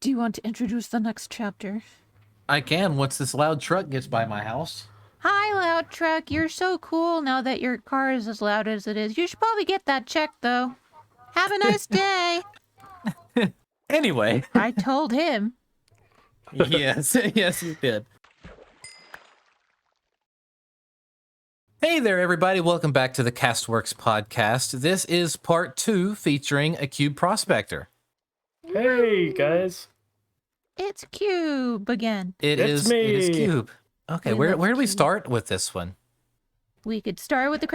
Do you want to introduce the next chapter? I can once this loud truck gets by my house. Hi, loud truck. You're so cool now that your car is as loud as it is. You should probably get that checked, though. Have a nice day. Anyway. I told him. Yes, yes, you did. Hey there, everybody. Welcome back to the Castworks podcast. This is part 2 featuring a Cube Prospector. Hey, guys. It's Cube again. It It's is me. Cube. Okay, We where love do we Cube. start with this one? We could start with the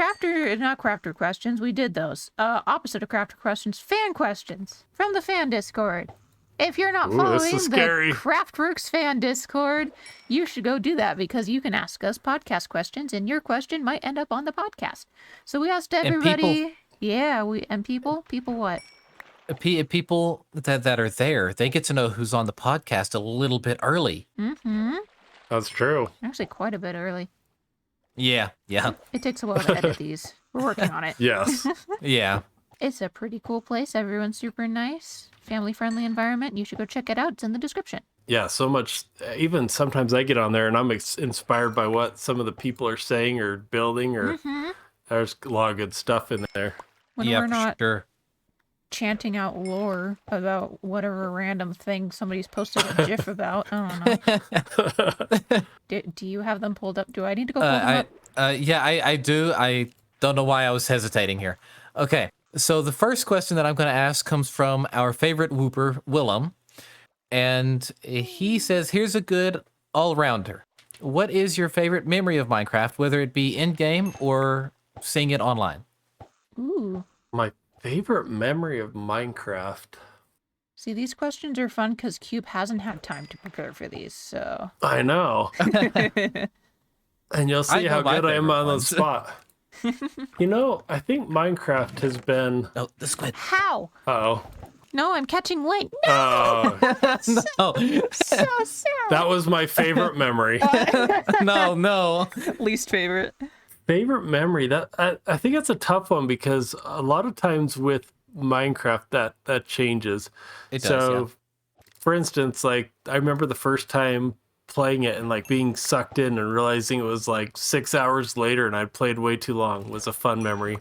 not crafter questions. We did those. Opposite of crafter questions, fan questions from the fan Discord. If you're not Ooh, this following is the scary. Craftworks fan Discord, you should go do that because you can ask us podcast questions and your question might end up on the podcast. So we asked everybody. People what? People that are there, they get to know who's on the podcast a little bit early. Mm-hmm. That's true. Actually, quite a bit early. Yeah. It takes a while to edit these. We're working on it. Yes. Yeah. It's a pretty cool place. Everyone's super nice. Family-friendly environment. You should go check it out. It's in the description. Yeah, so much. Even sometimes I get on there and I'm inspired by what some of the people are saying or building, or there's a lot of good stuff in there. When yeah, we're for not sure. chanting out lore about whatever random thing somebody's posted a GIF about. I don't know. Do you have them pulled up? Do I need to go pull them up? Yeah, I do. I don't know why I was hesitating here. Okay, so the first question that I'm going to ask comes from our favorite whooper, Willem. And he says, here's a good all-rounder. What is your favorite memory of Minecraft, whether it be in-game or seeing it online? Ooh. My favorite memory of Minecraft. See, these questions are fun because Cube hasn't had time to prepare for these, so. I know. And you'll see I know how my good I am favorite on the ones. spot. I think Minecraft has been... Oh, the squid. How? Uh-oh. No, I'm catching Link. No, Oh, No, so sad. that was my favorite memory. no. Least favorite. Favorite memory, that I think that's a tough one because a lot of times with Minecraft that changes. It does, For instance, like I remember the first time playing it and like being sucked in and realizing it was like 6 hours later and I'd played way too long was a fun memory.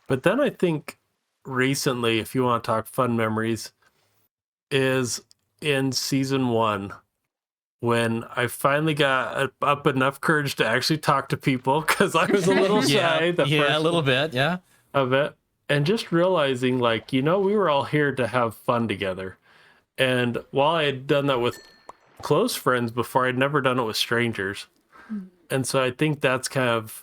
But then I think recently, if you want to talk fun memories, is in season 1. When I finally got up enough courage to actually talk to people, because I was a little shy a little bit, yeah. of it, and just realizing, like, we were all here to have fun together. And while I had done that with close friends before, I'd never done it with strangers. And so I think that's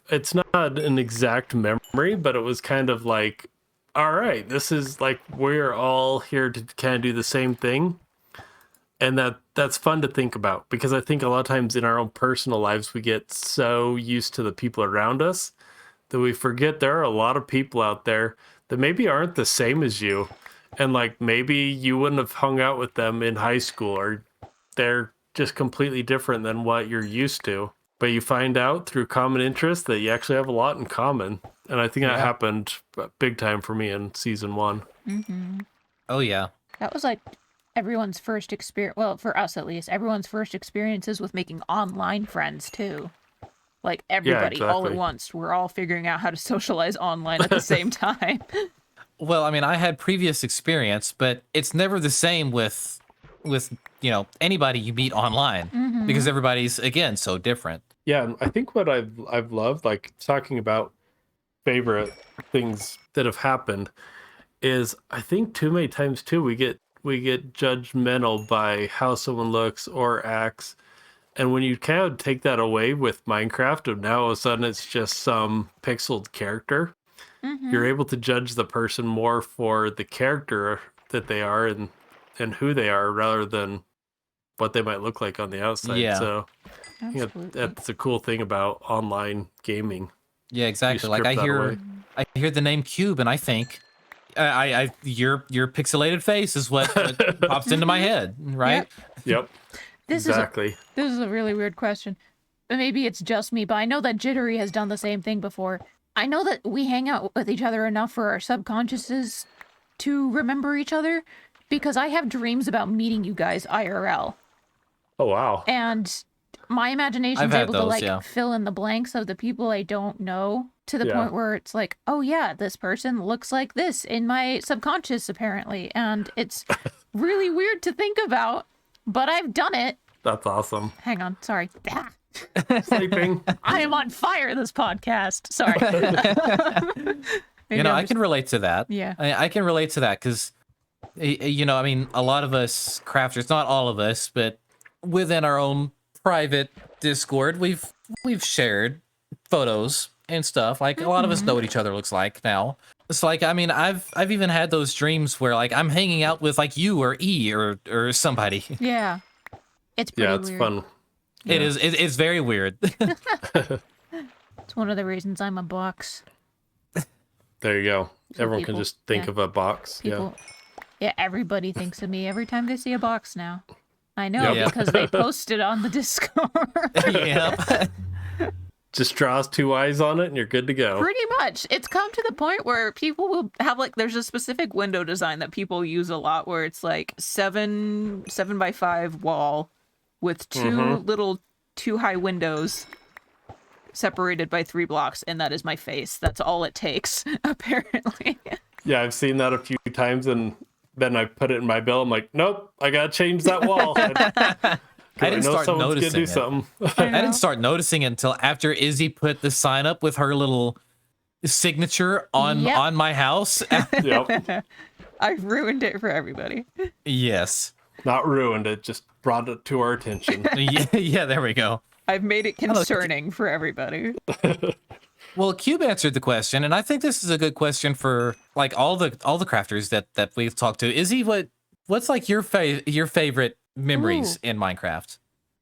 it's not an exact memory, but it was kind of like, all right, this is like, we're all here to kind of do the same thing. And that's fun to think about because I think a lot of times in our own personal lives, we get so used to the people around us that we forget there are a lot of people out there that maybe aren't the same as you. And like, maybe you wouldn't have hung out with them in high school, or they're just completely different than what you're used to. But you find out through common interest that you actually have a lot in common. And I think that happened big time for me in season 1. Mm-hmm. Oh, yeah. That was like everyone's first experience. Well, for us at least, everyone's first experiences with making online friends too. Like everybody all at once. We're all figuring out how to socialize online at the same time. Well, I mean, I had previous experience, but it's never the same with anybody you meet online because everybody's, again, so different. Yeah, and I think what I've loved, like talking about favorite things that have happened, is I think too many times too we get judgmental by how someone looks or acts, and when you kind of take that away with Minecraft, and now all of a sudden it's just some pixeled character, you're able to judge the person more for the character that they are and who they are rather than what they might look like on the outside. Yeah. So Absolutely. that's a cool thing about online gaming. Yeah, exactly. Like strip that away. I hear the name Cube and I think your pixelated face is what pops into my head, right? Yep. This Exactly. This is a really weird question. Maybe it's just me, but I know that Jittery has done the same thing before. I know that we hang out with each other enough for our subconsciouses to remember each other, because I have dreams about meeting you guys IRL. Oh, wow. And my imagination's able to like fill in the blanks of the people I don't know to the point where it's like, oh yeah, this person looks like this in my subconscious apparently. And it's really weird to think about, but I've done it. That's awesome. Hang on, sorry. Sleeping. I am on fire this podcast. Sorry. I can relate to that. Yeah. I can relate to that because, I mean, a lot of us crafters, not all of us, but within our own private Discord, we've shared photos and stuff. Like a lot of us know what each other looks like now. It's like, I mean, I've even had those dreams where like I'm hanging out with like you or E or somebody. Yeah. It's pretty it's weird. fun. It is. It's very weird. It's one of the reasons I'm a box. There you go. So Everyone can just think of a box. Yeah, everybody thinks of me every time they see a box now. I know because they post it on the Discord. Yep. Just draws 2 eyes on it and you're good to go. Pretty much. It's come to the point where people will have like, there's a specific window design that people use a lot where it's like 7x5 wall with two little 2 high windows separated by 3 blocks, and that is my face. That's all it takes, apparently. Yeah, I've seen that a few times, and then I put it in my bill. I'm like, nope, I gotta change that wall. I didn't start noticing something. I didn't start noticing it until after Izzy put the sign up with her little signature on my house. Yep. I've ruined it for everybody. Yes. Not ruined it, just brought it to our attention. Yeah, there we go. I've made it concerning for everybody. Well, Cube answered the question, and I think this is a good question for like all the crafters that we've talked to. Izzy, what's like your favorite memories in Minecraft?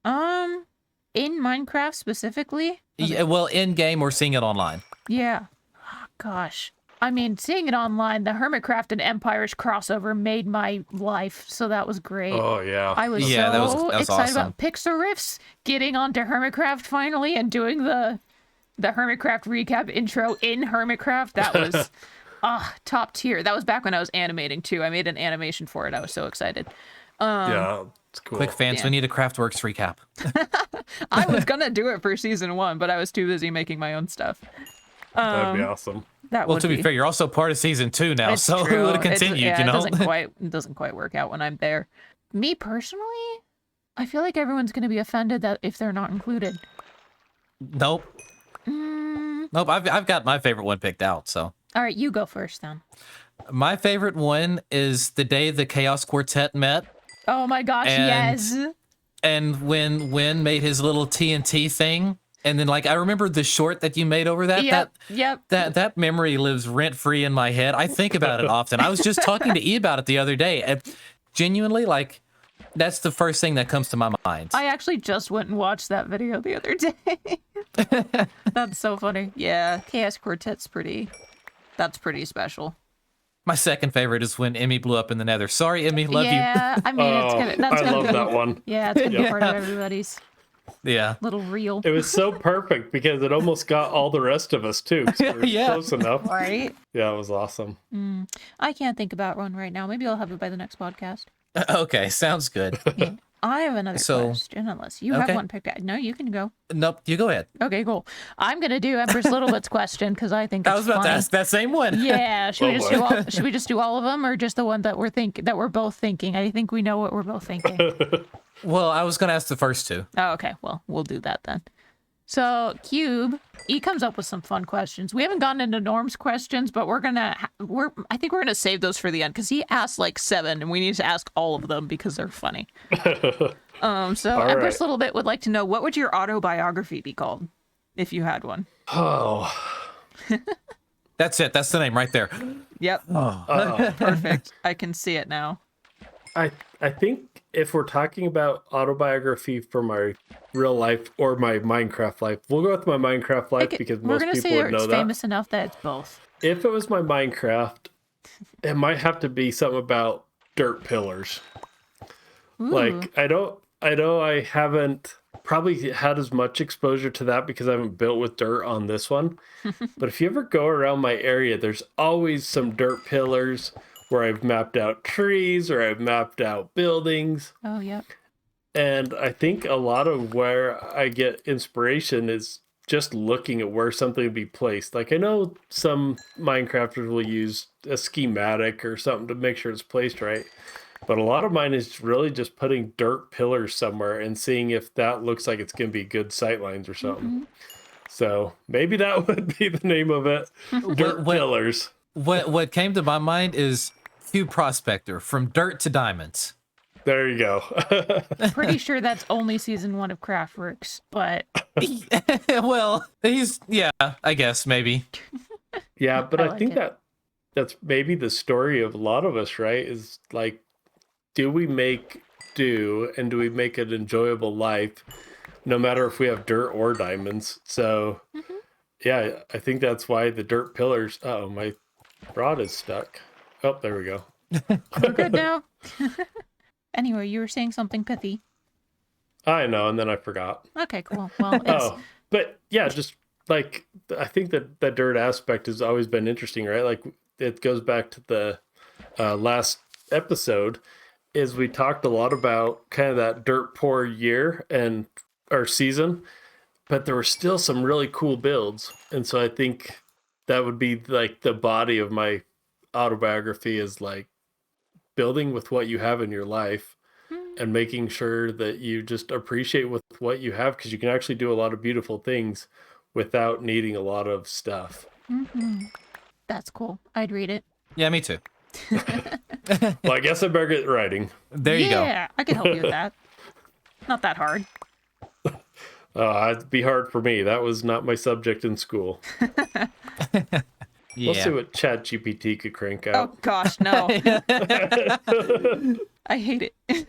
In Minecraft specifically? Okay. Yeah, well, in game or seeing it online. Yeah. Oh, gosh. I mean, seeing it online, the Hermitcraft and Empires crossover made my life, so that was great. Oh, yeah. I was that was excited awesome. about Pixel Riffs, getting onto Hermitcraft finally, and doing the Hermitcraft recap intro in Hermitcraft. That was top tier. That was back when I was animating, too. I made an animation for it. I was so excited. Yeah, it's cool. Quick fans, we need a Craftworks recap. I was going to do it for season 1, but I was too busy making my own stuff. That'd be awesome. To be fair, you're also part of season 2 now, so it would have continued, It doesn't quite work out when I'm there. Me personally, I feel like everyone's going to be offended that if they're not included. Nope. Nope, I've got my favorite one picked out, so. All right, you go first then. My favorite one is the day the Chaos Quartet met. Oh my gosh, yes. And when Win made his little TNT thing. And then, like, I remember the short that you made over that. Yep. That memory lives rent-free in my head. I think about it often. I was just talking to E about it the other day. And genuinely, like, that's the first thing that comes to my mind. I actually just went and watched that video the other day. That's so funny. Yeah, Chaos Quartet's that's pretty special. My second favorite is when Emmy blew up in the Nether. Sorry, Emmy, love you. Yeah, I mean, I love that one. Yeah, it's gonna be part of everybody's. Yeah. Little reel. It was so perfect because it almost got all the rest of us too. So close enough. Right? Yeah, it was awesome. I can't think about one right now. Maybe I'll have it by the next podcast. Okay, sounds good. Yeah. I have another question, unless you have one picked out. No, you can go. Nope, you go ahead. Okay, cool. I'm gonna do Empress Littlebit's question because I think it's I was about to ask that same one. Yeah, should we just do all of them, or just the one that we're both thinking? I think we know what we're both thinking. Well, I was gonna ask the first two. Oh, okay. Well, we'll do that then. So, Cube, he comes up with some fun questions. We haven't gotten into Norm's questions, but I think we're gonna save those for the end because he asked like 7, and we need to ask all of them because they're funny. So Empress Littlebit would like to know, what would your autobiography be called if you had one? Oh, that's it. That's the name right there. Yep. Perfect. I can see it now. I think if we're talking about autobiography for my real life or my Minecraft life, we'll go with my Minecraft life because most people would know it's that. famous enough that it's both. If it was my Minecraft, it might have to be something about dirt pillars. Ooh. Like I know I haven't probably had as much exposure to that because I haven't built with dirt on this one. But if you ever go around my area, there's always some dirt pillars where I've mapped out trees or I've mapped out buildings. Oh, yep. And I think a lot of where I get inspiration is just looking at where something would be placed. Like I know some Minecrafters will use a schematic or something to make sure it's placed right. But a lot of mine is really just putting dirt pillars somewhere and seeing if that looks like it's going to be good sightlines or something. Mm-hmm. So maybe that would be the name of it. Dirt pillars. What came to my mind is Cube Prospector, from dirt to diamonds. There you go. Pretty sure that's only season 1 of Craftworks, but well, I guess maybe. Yeah, but I think it. that's maybe the story of a lot of us, right? Is like, do we make do and do we make an enjoyable life no matter if we have dirt or diamonds? So yeah, I think that's why the dirt pillars. Oh, my rod is stuck. Oh, there we go. We're good now. Anyway, you were saying something pithy. I know, and then I forgot. Okay, cool. Well, but yeah, just like I think that dirt aspect has always been interesting, right? Like it goes back to the last episode, is we talked a lot about kind of that dirt poor year and our season, but there were still some really cool builds, and so I think that would be like the body of my autobiography is like building with what you have in your life and making sure that you just appreciate with what you have, because you can actually do a lot of beautiful things without needing a lot of stuff. That's cool. I'd read it. Yeah, me too. Well, I guess I better get writing. There you go. Yeah, I can help you with that. Not that hard. It'd be hard for me. That was not my subject in school. Yeah. We'll see what ChatGPT could crank out. Oh gosh, no. I hate it.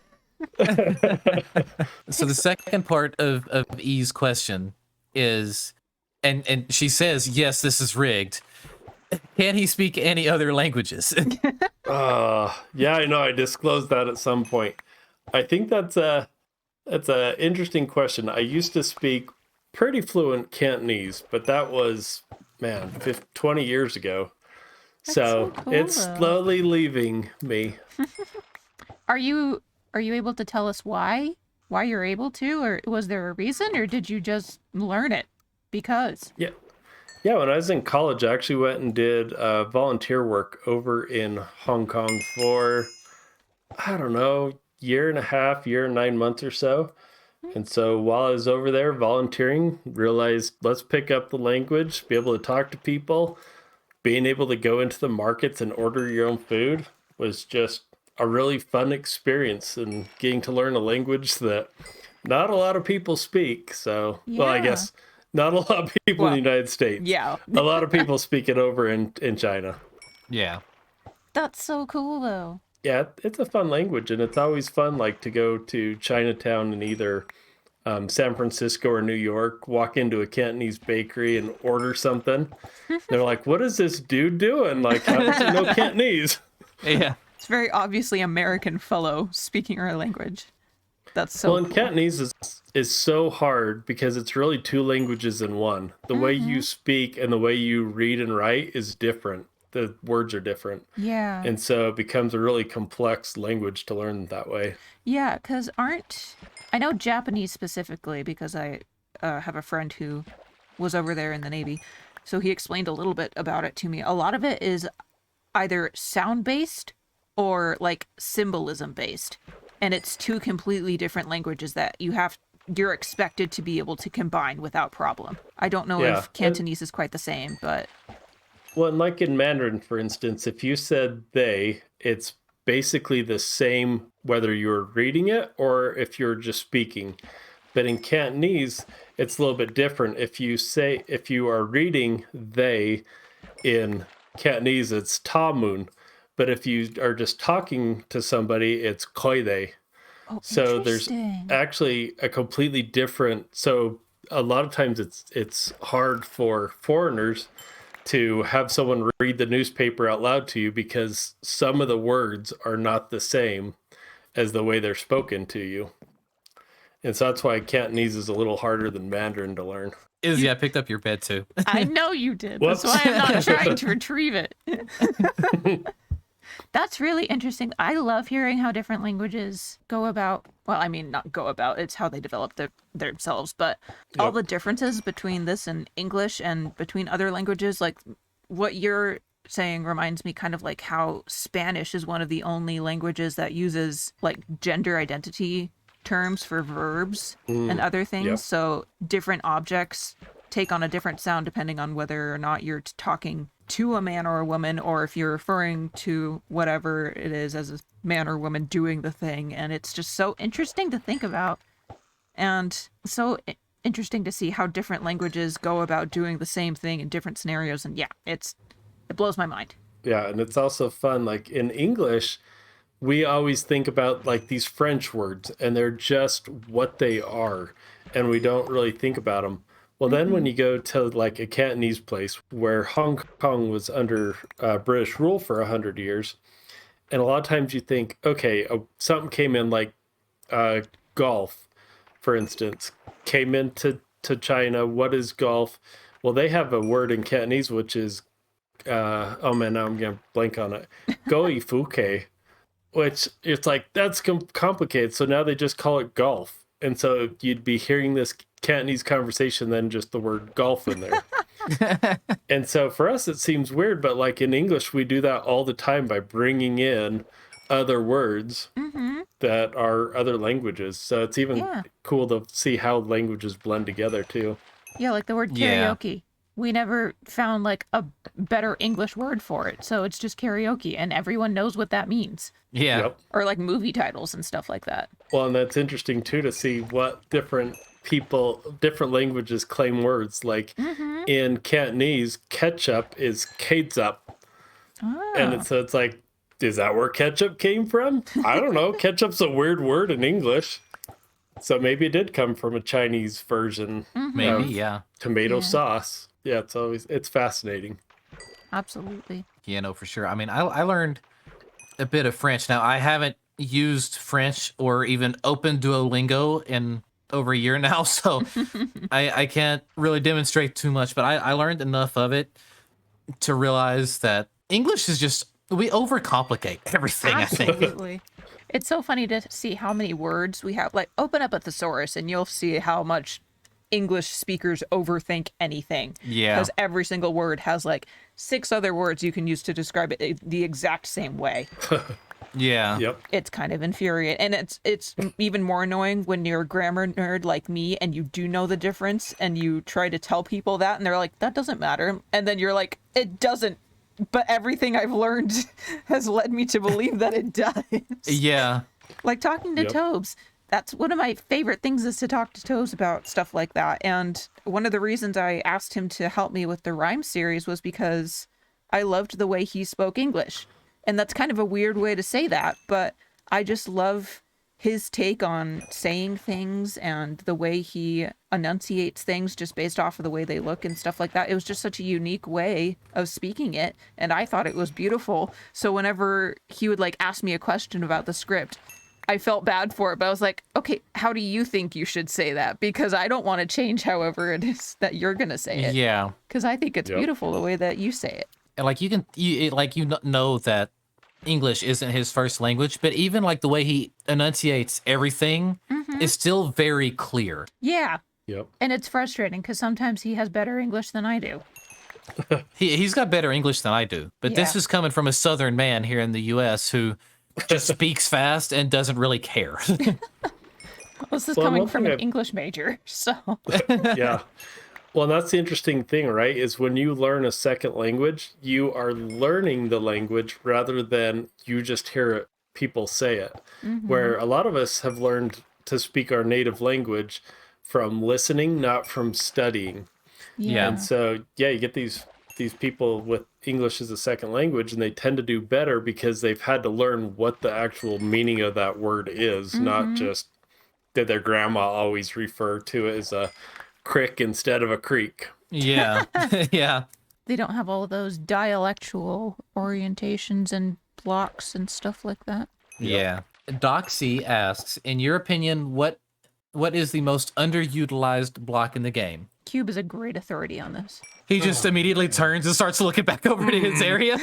So the second part of E's question is, and she says, yes, this is rigged. Can he speak any other languages? Yeah, I know. I disclosed that at some point. I think that's a interesting question. I used to speak pretty fluent Cantonese, but that was, 20 years ago. So so cool, it's though. slowly leaving me. Are you able to tell us why you're able to, or was there a reason, or did you just learn it because? Yeah. When I was in college, I actually went and did volunteer work over in Hong Kong for, I don't know, year and 9 months or so. And so while I was over there volunteering, realized let's pick up the language, be able to talk to people, being able to go into the markets and order your own food was just a really fun experience, and getting to learn a language that not a lot of people speak. So, well, I guess not a lot of people in the United States. Yeah. A lot of people speak it over in China. Yeah. That's so cool, though. Yeah, it's a fun language, and it's always fun, like, to go to Chinatown in either San Francisco or New York, walk into a Cantonese bakery and order something. They're like, what is this dude doing? Like, how does he know Cantonese? Yeah. It's very obviously American fellow speaking our language. That's so Well, cool. and Cantonese is so hard because it's really two languages in one. The way you speak and the way you read and write is different. The words are different. Yeah. And so it becomes a really complex language to learn that way. Yeah, because I know Japanese specifically because I have a friend who was over there in the Navy. So he explained a little bit about it to me. A lot of it is either sound-based or like symbolism-based. And it's two completely different languages that you're expected to be able to combine without problem. I don't know if Cantonese is quite the same, but... Well, and like in Mandarin, for instance, if you said they, it's basically the same whether you're reading it or if you're just speaking. But in Cantonese, it's a little bit different. If you are reading they in Cantonese, it's ta moon. But if you are just talking to somebody, it's koi they. Oh, so there's actually a completely different. So a lot of times it's hard for foreigners to have someone read the newspaper out loud to you because some of the words are not the same as the way they're spoken to you. And so that's why Cantonese is a little harder than Mandarin to learn. Izzy, I picked up your bed too. I know you did. Whoops. That's why I'm not trying to retrieve it. That's really interesting. I love hearing how different languages go about. Well, I mean, not go about. It's how they develop themselves. But all the differences between this and English and between other languages, like what you're saying reminds me kind of like how Spanish is one of the only languages that uses like gender identity terms for verbs and other things. Yep. So different objects take on a different sound depending on whether or not you're talking to a man or a woman, or if you're referring to whatever it is as a man or woman doing the thing. And it's just so interesting to think about, and so interesting to see how different languages go about doing the same thing in different scenarios. And yeah, it blows my mind. Yeah, and it's also fun. Like in English, we always think about like these French words, and they're just what they are, and we don't really think about them. Well, then when you go to like a Cantonese place where Hong Kong was under British rule for 100 years, and a lot of times you think, okay, something came in like golf, for instance, came into China. What is golf? Well, they have a word in Cantonese which is, oh man, now I'm going to blank on it, Goi Fuke, which it's like, that's complicated. So now they just call it golf. And so you'd be hearing this Cantonese conversation, then just the word golf in there. And so for us, it seems weird, but like in English, we do that all the time by bringing in other words that are other languages. So it's even cool to see how languages blend together too. Yeah, like the word karaoke. We never found like a better English word for it. So it's just karaoke, and everyone knows what that means. Yeah. Yep. Or like movie titles and stuff like that. Well, and that's interesting too to see what different languages claim words. Like in Cantonese, ketchup is ketchup. Oh. And so it's like, is that where ketchup came from? I don't know. Ketchup's a weird word in English. So maybe it did come from a Chinese version. Maybe, Tomato sauce. Yeah, it's fascinating. Absolutely. Yeah, no, for sure. I mean, I learned a bit of French. Now, I haven't used French or even opened Duolingo in over a year now, so I can't really demonstrate too much, but I learned enough of it to realize that English is just, we overcomplicate everything, Absolutely. I think. It's so funny to see how many words we have. Like, open up a thesaurus and you'll see how much English speakers overthink anything. Yeah. Because every single word has like 6 other words you can use to describe it the exact same way. Yeah. Yep. It's kind of infuriating. And it's even more annoying when you're a grammar nerd like me and you do know the difference and you try to tell people that and they're like, that doesn't matter. And then you're like, it doesn't. But everything I've learned has led me to believe that it does. Yeah. Like talking to Tobes. That's one of my favorite things, is to talk to Tobes about stuff like that. And one of the reasons I asked him to help me with the rhyme series was because I loved the way he spoke English. And that's kind of a weird way to say that, but I just love his take on saying things and the way he enunciates things just based off of the way they look and stuff like that. It was just such a unique way of speaking it, and I thought it was beautiful. So whenever he would like ask me a question about the script, I felt bad for it, but I was like, okay, how do you think you should say that? Because I don't want to change however it is that you're going to say it. Yeah. Because I think it's beautiful the way that you say it. And like you know that English isn't his first language, but even like the way he enunciates everything is still very clear. Yeah. Yep. And it's frustrating because sometimes he has better English than I do. He's got better English than I do, but this is coming from a Southern man here in the U.S. who just speaks fast and doesn't really care. This is coming from an English major, so. Yeah. Well, that's the interesting thing, right? Is when you learn a second language, you are learning the language rather than you just hear people say it. Where a lot of us have learned to speak our native language from listening, not from studying. Yeah. And so, you get these people with English as a second language, and they tend to do better because they've had to learn what the actual meaning of that word is, not just did their grandma always refer to it as a crick instead of a creek. Yeah. Yeah. They don't have all of those dialectual orientations and blocks and stuff like that. Yeah. Doxy asks, in your opinion, what is the most underutilized block in the game? Cube is a great authority on this. He just immediately turns and starts looking back over to his area.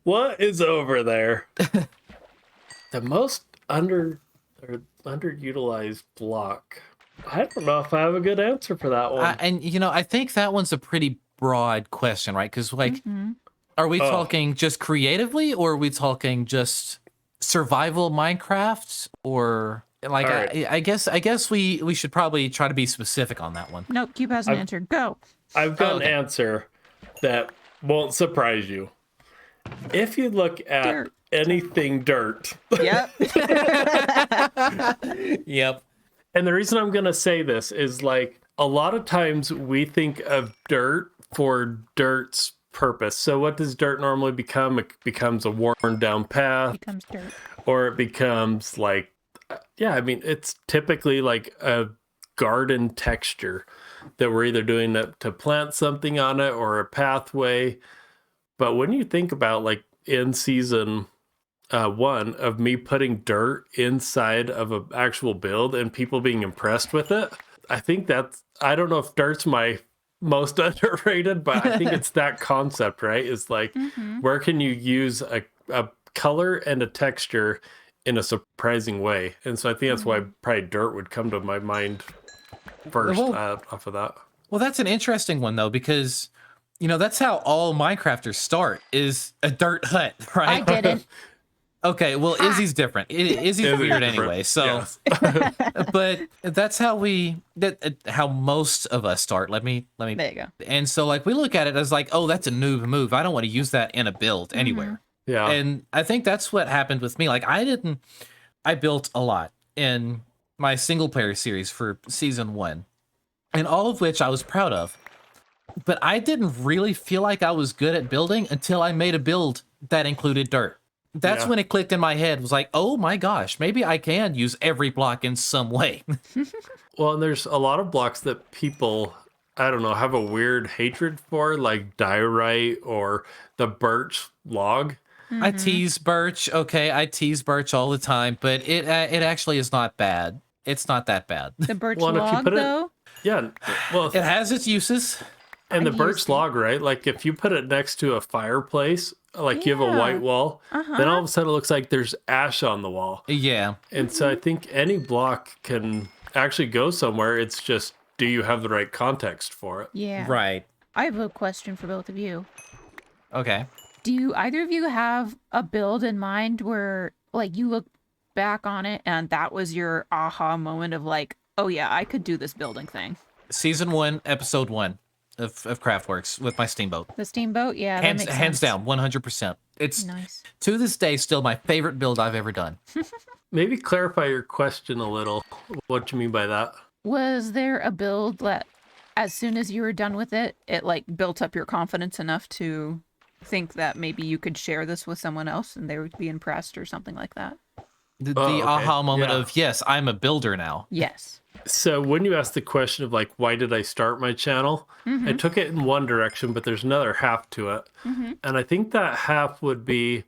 What is over there? The most underutilized block. I don't know if I have a good answer for that one. And I think that one's a pretty broad question, right? Because like, are we talking just creatively, or are we talking just survival Minecraft, or like right. I guess we should probably try to be specific on that one. Nope, Cube hasn't answered. Go. I've got okay. an answer that won't surprise you. If you look at anything dirt. Yep. Yep. And the reason I'm going to say this is like a lot of times we think of dirt for dirt's purpose. So what does dirt normally become? It becomes a worn down path. It becomes dirt. Or it becomes like, yeah, I mean, it's typically like a garden texture that we're either doing it to plant something on it or a pathway. But when you think about like in season 1 of me putting dirt inside of an actual build and people being impressed with it, I think I don't know if dirt's my most underrated, but I think it's that concept, right? It's like, where can you use a color and a texture in a surprising way? And so I think that's why probably dirt would come to my mind first off of that. Well, that's an interesting one though, because that's how all Minecrafters start, is a dirt hut, right? I didn't. Okay, well, Izzy's different. Izzy's weird anyway. So, Yes. but that's how how most of us start. Let me. There you go. And so, like, we look at it as like, oh, that's a noob move. I don't want to use that in a build anywhere. Yeah. And I think that's what happened with me. Like, I built a lot in my single player series for season 1, and all of which I was proud of. But I didn't really feel like I was good at building until I made a build that included dirt. That's when it clicked in my head. It was like, oh my gosh, maybe I can use every block in some way. Well, and there's a lot of blocks that people, I don't know, have a weird hatred for, like diorite or the birch log. I tease birch. Okay, I tease birch all the time, but it actually is not bad. It's not that bad. The birch Well, if you log, put though? Yeah, well, It has its uses. and the I've birch used it. log, right? Like if you put it next to a fireplace, like you have a white wall, then all of a sudden it looks like there's ash on the wall. Yeah. And so I think any block can actually go somewhere. It's just, do you have the right context for it? Yeah. Right. I have a question for both of you. Okay. Do either of you have a build in mind where, like, you look back on it and that was your aha moment of like, oh yeah, I could do this building thing? Season 1, episode 1 of Craftworks with my steamboat. The steamboat? Yeah, that makes Hands sense. down, 100%. It's Nice. to this day still my favorite build I've ever done. Maybe clarify your question a little. What you mean by that? Was there a build that, as soon as you were done with it, it like built up your confidence enough to think that maybe you could share this with someone else and they would be impressed or something like that? The okay. aha moment Yeah. of, yes, I'm a builder now. Yes. So when you asked the question of like, why did I start my channel? I took it in one direction, but there's another half to it. And I think that half would be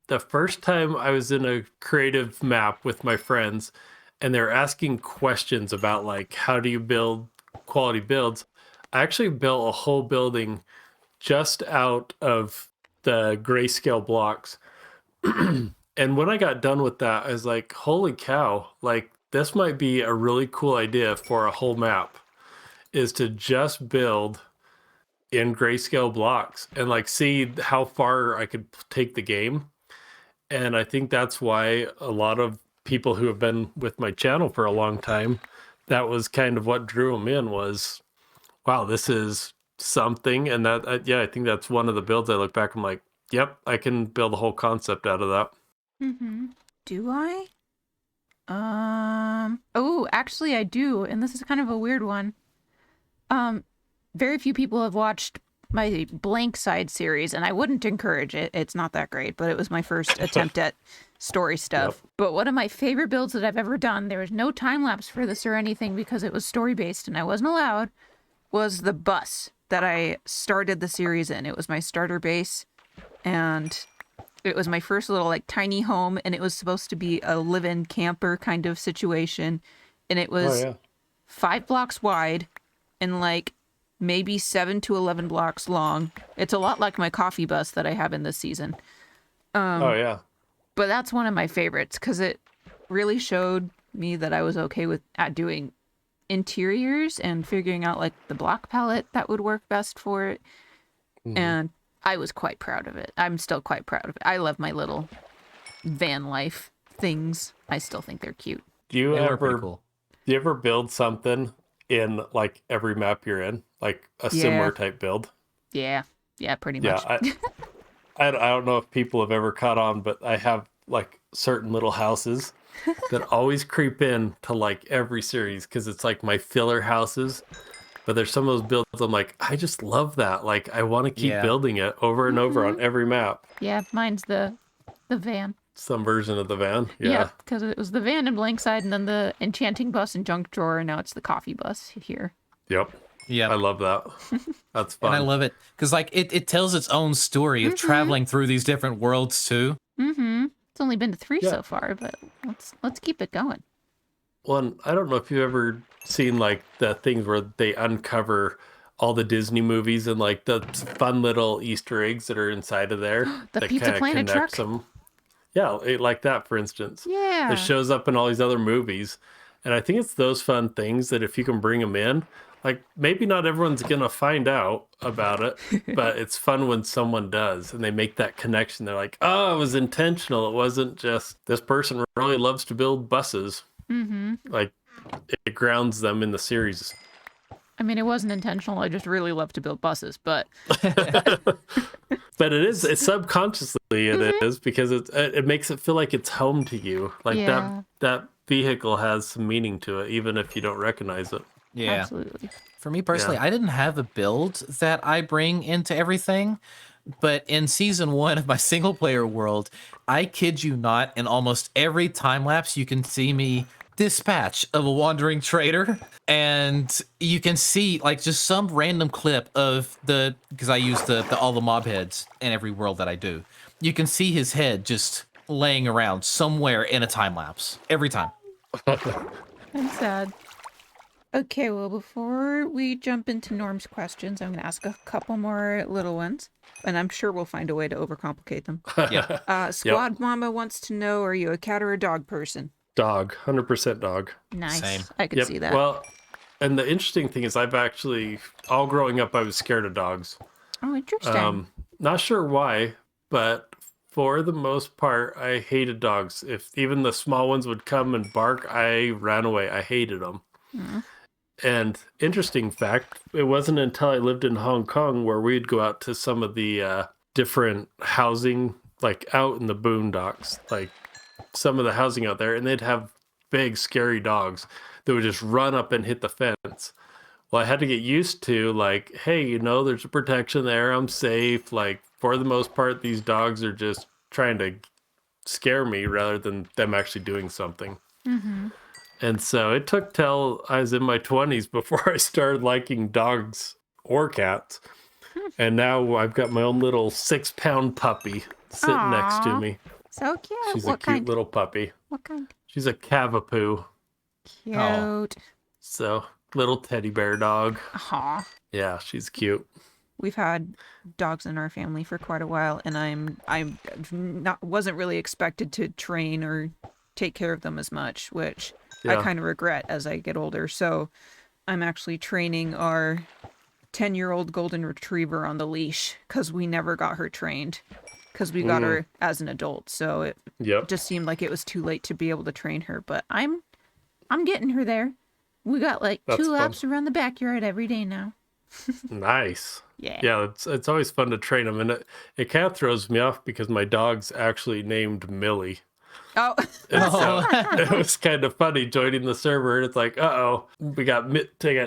the first time I was in a creative map with my friends and they're asking questions about like, how do you build quality builds? I actually built a whole building just out of the grayscale blocks. And when I got done with that, I was like, holy cow, like this might be a really cool idea for a whole map, is to just build in grayscale blocks and like see how far I could take the game. And I think that's why a lot of people who have been with my channel for a long time, that was kind of what drew them in, was, wow, this is something. And that, yeah, I think that's one of the builds I look back, I'm like, yep, I can build a whole concept out of that. Do I? Oh, actually I do, and this is kind of a weird one. Very few people have watched my Blank Side series, and I wouldn't encourage it. It's not that great, but it was my first attempt at story stuff. Yep. But one of my favorite builds that I've ever done, there was no time lapse for this or anything because it was story based and I wasn't allowed, was the bus that I started the series in. It was my starter base, and it was my first little like tiny home, and it was supposed to be a live-in camper kind of situation, and it was 5 blocks wide and like maybe 7 to 11 blocks long. It's a lot like my coffee bus that I have in this season. Oh yeah. But that's one of my favorites because it really showed me that I was okay with doing interiors and figuring out like the block palette that would work best for it. And I was quite proud of it. I'm still quite proud of it. I love my little van life things. I still think they're cute. Do They were pretty cool. Do you ever build something in like every map you're in, like a similar type build? Yeah, pretty much. Yeah, I don't know if people have ever caught on, but I have like certain little houses that always creep in to like every series because it's like my filler houses. But there's some of those builds I'm like, I just love that. Like I want to keep building it over and over on every map. Yeah, mine's the van. Some version of the van. Yeah, because it was the van in Blank Side and then the enchanting bus and junk drawer, and now it's the coffee bus here. Yep. Yeah, I love that. That's fun. And I love it because like it tells its own story of traveling through these different worlds too. It's only been to 3 so far, but let's keep it going. Well, and I don't know if you've ever seen like the things where they uncover all the Disney movies and like the fun little Easter eggs that are inside of there. The that Pizza Planet truck? them. Yeah, like that, for instance. Yeah. It shows up in all these other movies. And I think it's those fun things that if you can bring them in, like maybe not everyone's going to find out about it, but it's fun when someone does and they make that connection. They're like, oh, it was intentional. It wasn't just this person really loves to build buses. Like it grounds them in the series. I mean, it wasn't intentional. I just really love to build buses, but but it's subconsciously it is because it makes it feel like it's home to you. Like that vehicle has some meaning to it, even if you don't recognize it. Yeah, absolutely. For me personally, I didn't have a build that I bring into everything. But in season 1 of my single player world, I kid you not, in almost every time lapse, you can see me dispatch of a wandering trader. And you can see like just some random clip of because I use all the mob heads in every world that I do. You can see his head just laying around somewhere in a time lapse every time. I'm sad. Okay, well, before we jump into Norm's questions, I'm going to ask a couple more little ones, and I'm sure we'll find a way to overcomplicate them. Yeah. Squad Mama wants to know, are you a cat or a dog person? Dog, 100% dog. Nice. Same. I could see that. Well, and the interesting thing is I've actually, all growing up, I was scared of dogs. Oh, interesting. Not sure why, but for the most part, I hated dogs. If even the small ones would come and bark, I ran away. I hated them. And interesting fact, it wasn't until I lived in Hong Kong where we'd go out to some of the different housing, like out in the boondocks, like some of the housing out there, and they'd have big, scary dogs that would just run up and hit the fence. Well, I had to get used to like, hey, there's a protection there. I'm safe. Like for the most part, these dogs are just trying to scare me rather than them actually doing something. And so it took till I was in my 20s before I started liking dogs or cats. And now I've got my own little 6-pound puppy sitting next to me. So cute. She's What a cute kind? little puppy. What kind? She's a Cavapoo. Cute. Oh. So little teddy bear dog. Aw. Yeah, she's cute. We've had dogs in our family for quite a while, and I'm wasn't really expected to train or take care of them as much, which I kind of regret as I get older. So I'm actually training our 10-year-old golden retriever on the leash because we never got her trained because we got her as an adult. So it just seemed like it was too late to be able to train her. But I'm getting her there. We got like That's 2 fun. laps around the backyard every day now. Nice. Yeah. Yeah, it's always fun to train them. And it kind of throws me off because my dog's actually named Millie. Oh. And so it was kind of funny joining the server. And it's like, I got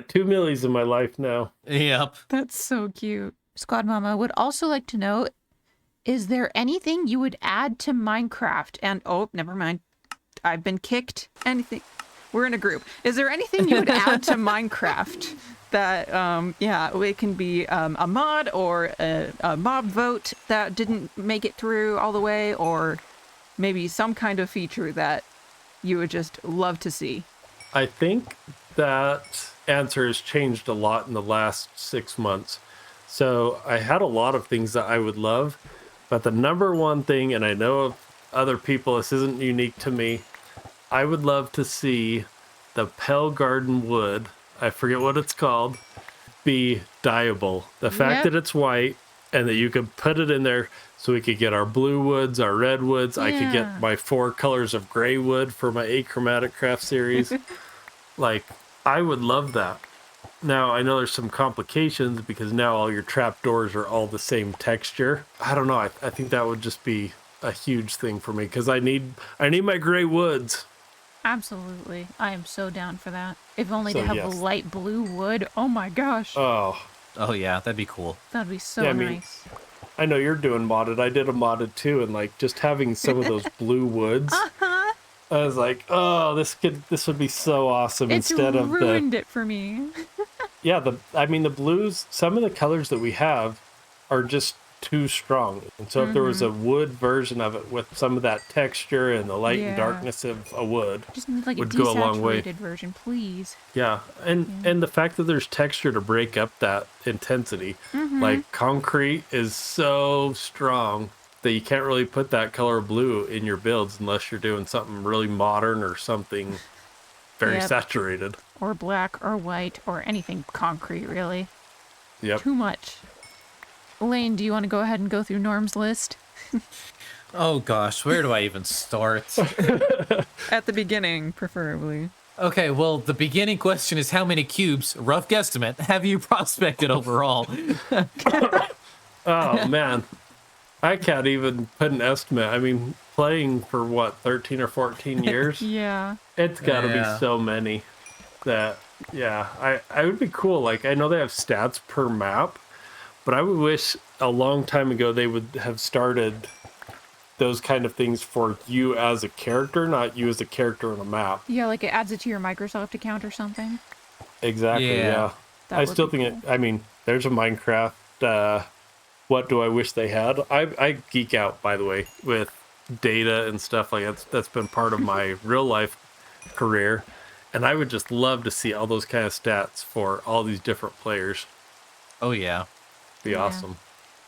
2 Millies in my life now. Yep. That's so cute. Squad Mama would also like to know, is there anything you would add to Minecraft? And, never mind. I've been kicked. Anything. We're in a group. Is there anything you would add to Minecraft that, it can be a mod or a mob vote that didn't make it through all the way, or maybe some kind of feature that you would just love to see? I think that answer has changed a lot in the last 6 months. So I had a lot of things that I would love, But the number one thing, and I know of other people, this isn't unique to me, I would love to see the Pell Garden wood, I forget what it's called, be dyeable. The fact that it's white and that you could put it in there so we could get our blue woods, our red woods. I could get my 4 colors of gray wood for my achromatic craft series. Like, I would love that. Now, I know there's some complications because now all your trap doors are all the same texture. I don't know. I think that would just be a huge thing for me because I need my gray woods. Absolutely. I am so down for that. If only to have a light blue wood. Oh my gosh. Oh yeah, that'd be cool. That'd be so nice. I know you're doing modded. I did a modded too, and like just having some of those blue woods. I was like, oh, this would be so awesome. Instead of ruined it for me. Yeah, the blues, some of the colors that we have are just too strong. And so if there was a wood version of it with some of that texture and the light and darkness of a wood, just need like would a go a long way. desaturated version, please. Yeah, and the fact that there's texture to break up that intensity, like concrete is so strong that you can't really put that color blue in your builds unless you're doing something really modern or something very saturated. Or black or white or anything concrete, really. Yep. Too much. Lane, do you want to go ahead and go through Norm's list? Oh gosh, where do I even start? At the beginning, preferably. Okay, well, the beginning question is how many cubes, rough guesstimate, have you prospected overall? Oh, man. I can't even put an estimate. I mean, playing for what, 13 or 14 years? Yeah. It's got to be so many that, I would be cool. Like, I know they have stats per map, but I would wish a long time ago they would have started those kind of things for you as a character, not you as a character on a map. Yeah, like it adds it to your Microsoft account or something. Exactly, yeah. I still think I mean, there's a Minecraft, what do I wish they had? I geek out, by the way, with data and stuff like that's been part of my real life career. And I would just love to see all those kind of stats for all these different players. Oh, yeah. Be awesome.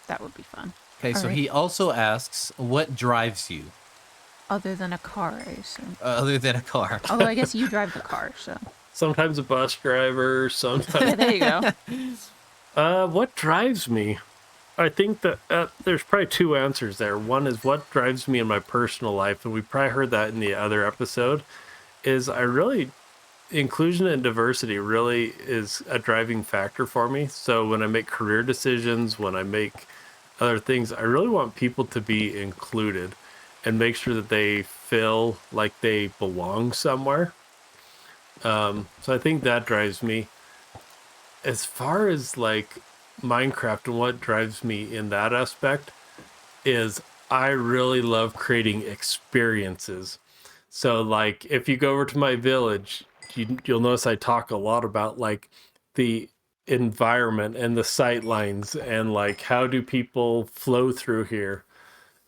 That would be fun. Okay, so he also asks, what drives you? Other than a car, I assume. Other than a car. Although I guess you drive the car, so. Sometimes a bus driver, sometimes... Yeah, there you go. What drives me? I think that there's probably 2 answers there. One is what drives me in my personal life, and we probably heard that in the other episode, is inclusion and diversity really is a driving factor for me. So when I make career decisions, when I make other things, I really want people to be included and make sure that they feel like they belong somewhere. So I think that drives me. As far as like Minecraft and what drives me in that aspect is I really love creating experiences. So like if you go over to my village, you'll notice I talk a lot about like the environment and the sight lines and like how do people flow through here.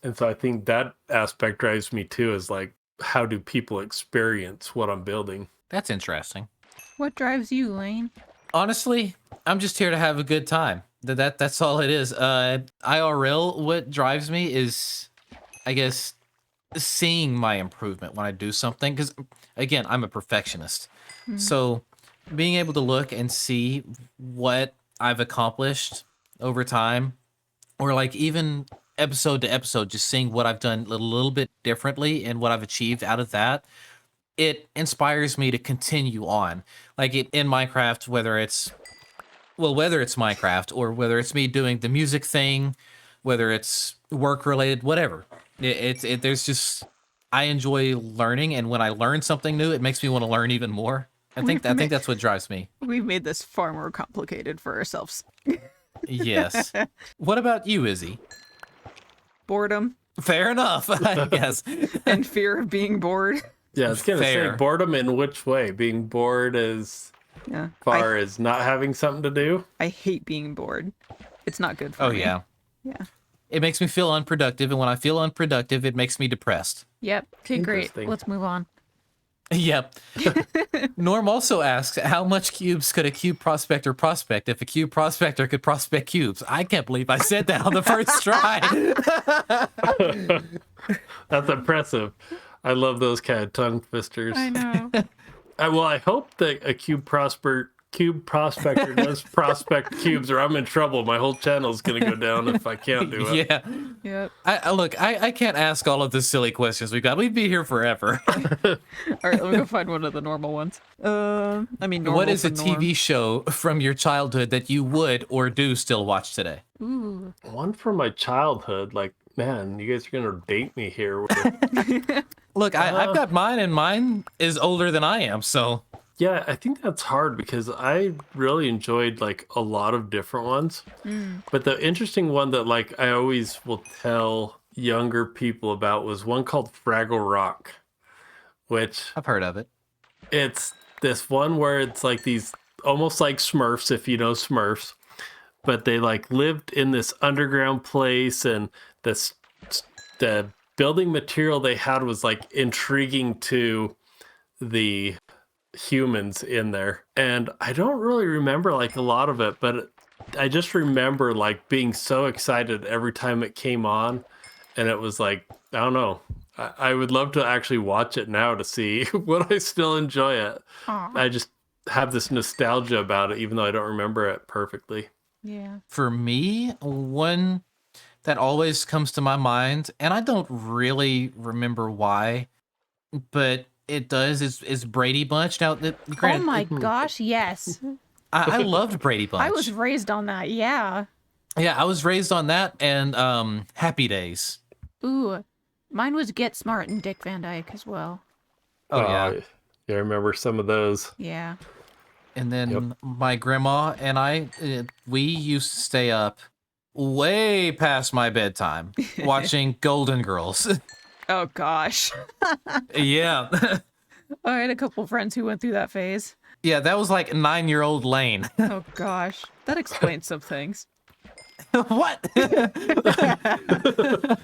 And so I think that aspect drives me too, is like how do people experience what I'm building. That's interesting. What drives you, Lane? Honestly, I'm just here to have a good time. That's all it is. IRL, what drives me is, I guess, seeing my improvement when I do something. Because, again, I'm a perfectionist. So being able to look and see what I've accomplished over time, or like even episode to episode, just seeing what I've done a little bit differently and what I've achieved out of that, it inspires me to continue on. Like in Minecraft, whether it's Minecraft or whether it's me doing the music thing, whether it's work related, whatever. There's just, I enjoy learning, and when I learn something new, it makes me want to learn even more. I think that's what drives me. We've made this far more complicated for ourselves. Yes. What about you, Izzy? Boredom. Fair enough, I guess. And fear of being bored. Yeah, I was gonna say boredom in which way? Being bored as far as not having something to do? I hate being bored. It's not good for me. Oh, yeah. Yeah. It makes me feel unproductive, and when I feel unproductive, it makes me depressed. Yep. Okay, great. Let's move on. Yep. Norm also asks, how much cubes could a cube prospector prospect if a cube prospector could prospect cubes? I can't believe I said that on the first try. That's impressive. I love those kind of tongue twisters. I know. I hope that a cube prospector does prospect cubes, or I'm in trouble. My whole channel is going to go down if I can't do it. Yeah. Yep. I can't ask all of the silly questions we've got. We'd be here forever. All right, let me go find one of the normal ones. I mean, normal What is for a Norm. TV show from your childhood that you would or do still watch today? Ooh. One from my childhood. Like, man, you guys are going to date me here. Look, I've got mine, and mine is older than I am, so... Yeah, I think that's hard because I really enjoyed like a lot of different ones. But the interesting one that like I always will tell younger people about was one called Fraggle Rock, which I've heard of it. it's this one where it's like these almost like Smurfs, if you know Smurfs, but they like lived in this underground place, and the building material they had was like intriguing to the humans in there. And I don't really remember like a lot of it, but I just remember like being so excited every time it came on. And it was like, I don't know. I would love to actually watch it now to see would I still enjoy it. Aw. I just have this nostalgia about it, even though I don't remember it perfectly. Yeah. For me, one that always comes to my mind, and I don't really remember why, but it does, is Brady Bunch. Now, Oh granted, my gosh, yes. I loved Brady Bunch. I was raised on that, yeah. Yeah, I was raised on that and Happy Days. Ooh. Mine was Get Smart and Dick Van Dyke as well. Oh, yeah. Yeah, I remember some of those. Yeah. And then my grandma and I, we used to stay up way past my bedtime watching Golden Girls. Oh gosh. Yeah. I had a couple friends who went through that phase. Yeah, that was like 9-year-old Lane. Oh gosh. That explains some things. What?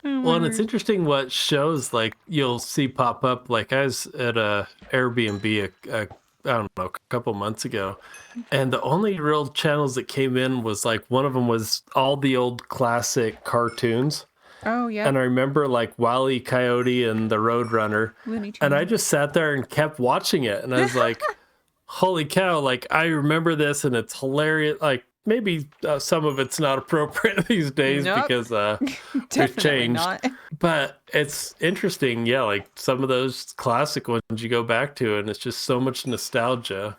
Well, and it's interesting what shows like you'll see pop up. Like I was at a Airbnb I don't know, a couple months ago, and the only real channels that came in was like one of them was all the old classic cartoons. Oh yeah. And I remember like Wile E. Coyote and the Roadrunner, Looney Tunes. and I just sat there and kept watching it, and I was like, "Holy cow!" Like I remember this, and it's hilarious. Like maybe some of it's not appropriate these days Nope. because we've Definitely changed. not. But it's interesting, yeah. Like some of those classic ones you go back to, and it's just so much nostalgia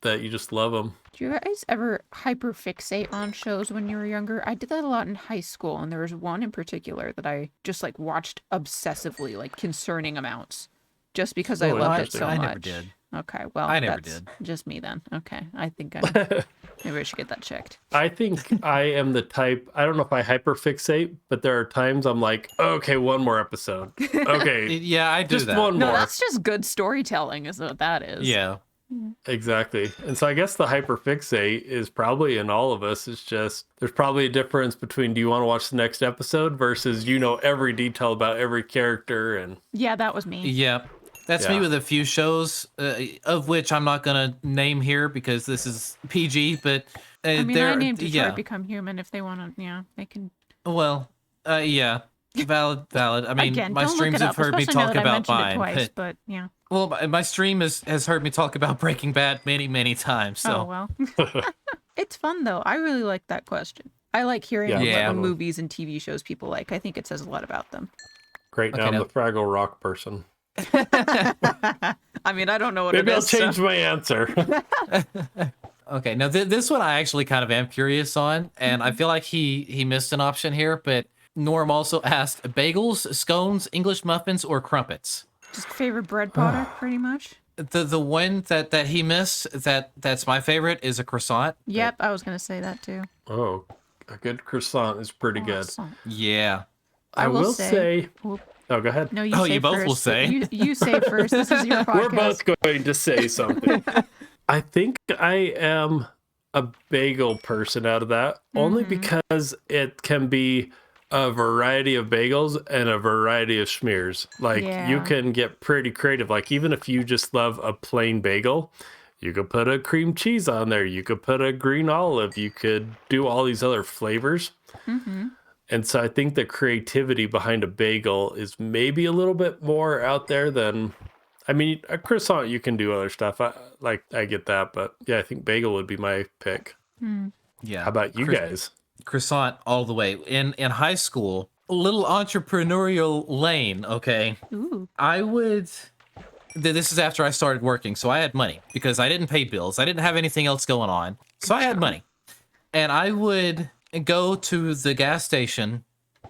that you just love them. Do you guys ever hyperfixate on shows when you were younger? I did that a lot in high school, and there was one in particular that I just like watched obsessively, like concerning amounts, just because I Oh, loved it interesting. so I much. never did. Okay, well, I never that's did. just me then. Okay, I think maybe I should get that checked. I think I am the type, I don't know if I hyperfixate, but there are times I'm like, okay, one more episode. Okay, Yeah, I do just that. one No, more. that's just good storytelling, is what that is. Yeah. Exactly. And so I guess the hyperfixate is probably in all of us. It's just, there's probably a difference between do you want to watch the next episode versus you know every detail about every character. And Yeah, that was me. Yeah. That's me Yeah. with a few shows, of which I'm not going to name here because this is PG, but I mean, there, I named Detroit yeah. Become Human if they want to, yeah, they can. Well, yeah. Valid. I mean, Again, my don't streams look it have up, heard me especially now talk that I about mentioned it mine. twice, but yeah. Well, my stream has heard me talk about Breaking Bad many, many times. So Oh, well. It's fun, though. I really like that question. I like hearing Yeah, what Yeah. the movies and TV shows people like. I think it says a lot about them. great, now Okay, I'm now- the Fraggle Rock person. I mean, I don't know what Maybe it I'll is. so- change my answer. okay, now this one I actually kind of am curious on, and I feel like he missed an option here, but Norm also asked bagels, scones, English muffins, or crumpets. Just favorite bread product, pretty much. The one that he missed that's my favorite is a croissant. Yep, I was going to say that, too. Oh, a good croissant is pretty good. Awesome. Yeah. I will say, Whoop. oh, go ahead. No, you Oh, say you both first. will say. You say first. This is your podcast. We're both going to say something. I think I am a bagel person out of that, only because it can be a variety of bagels and a variety of schmears. Like you Yeah. can get pretty creative. Like even if you just love a plain bagel, you could put a cream cheese on there. You could put a green olive. You could do all these other flavors. Mm-hmm. And so I think the creativity behind a bagel is maybe a little bit more out there than, I mean, a croissant, you can do other stuff. I get that. But yeah, I think bagel would be my pick. Yeah. How about you guys? Croissant all the way. In high school, a little entrepreneurial lane, okay? Ooh. I would this is after I started working, so I had money because I didn't pay bills. I didn't have anything else going on. So I had money. And I would go to the gas station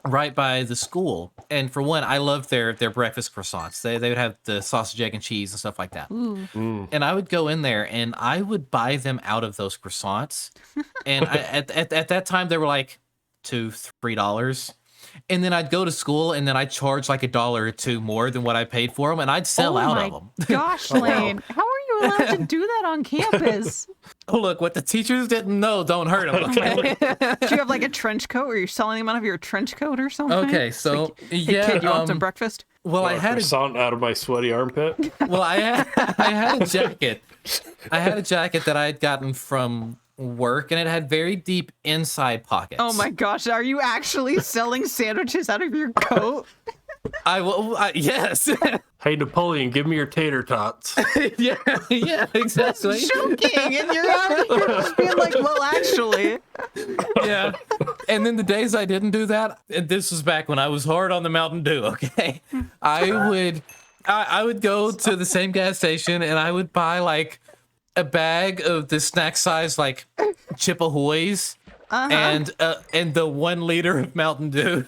right by the school. And for one, I loved their breakfast croissants. They would have the sausage, egg, and cheese and stuff like that. Ooh. And I would go in there and I would buy them out of those croissants. And at that time they were like $2-3. And then I'd go to school and then I'd charge like $1 or $2 more than what I paid for them, and I'd sell out of them. Gosh, Lane, how are you allowed to do that on campus? Oh, look, what the teachers didn't know don't hurt them, okay? Do you have like a trench coat where you're selling them out of your trench coat or something? Okay, so, like, hey, kid, you want some breakfast? Well, I had croissant out of my sweaty armpit. Well, I had a jacket. I had a jacket that I had gotten from work, and it had very deep inside pockets. Oh my gosh, are you actually selling sandwiches out of your coat? Yes. Hey, Napoleon, give me your tater tots. yeah, exactly. Joking, and you're out here just being like, well, actually. Yeah. And then the days I didn't do that, and this was back when I was hard on the Mountain Dew, okay? I would go to the same gas station and I would buy like a bag of the snack size like Chip Ahoy's and the 1 liter of Mountain Dew.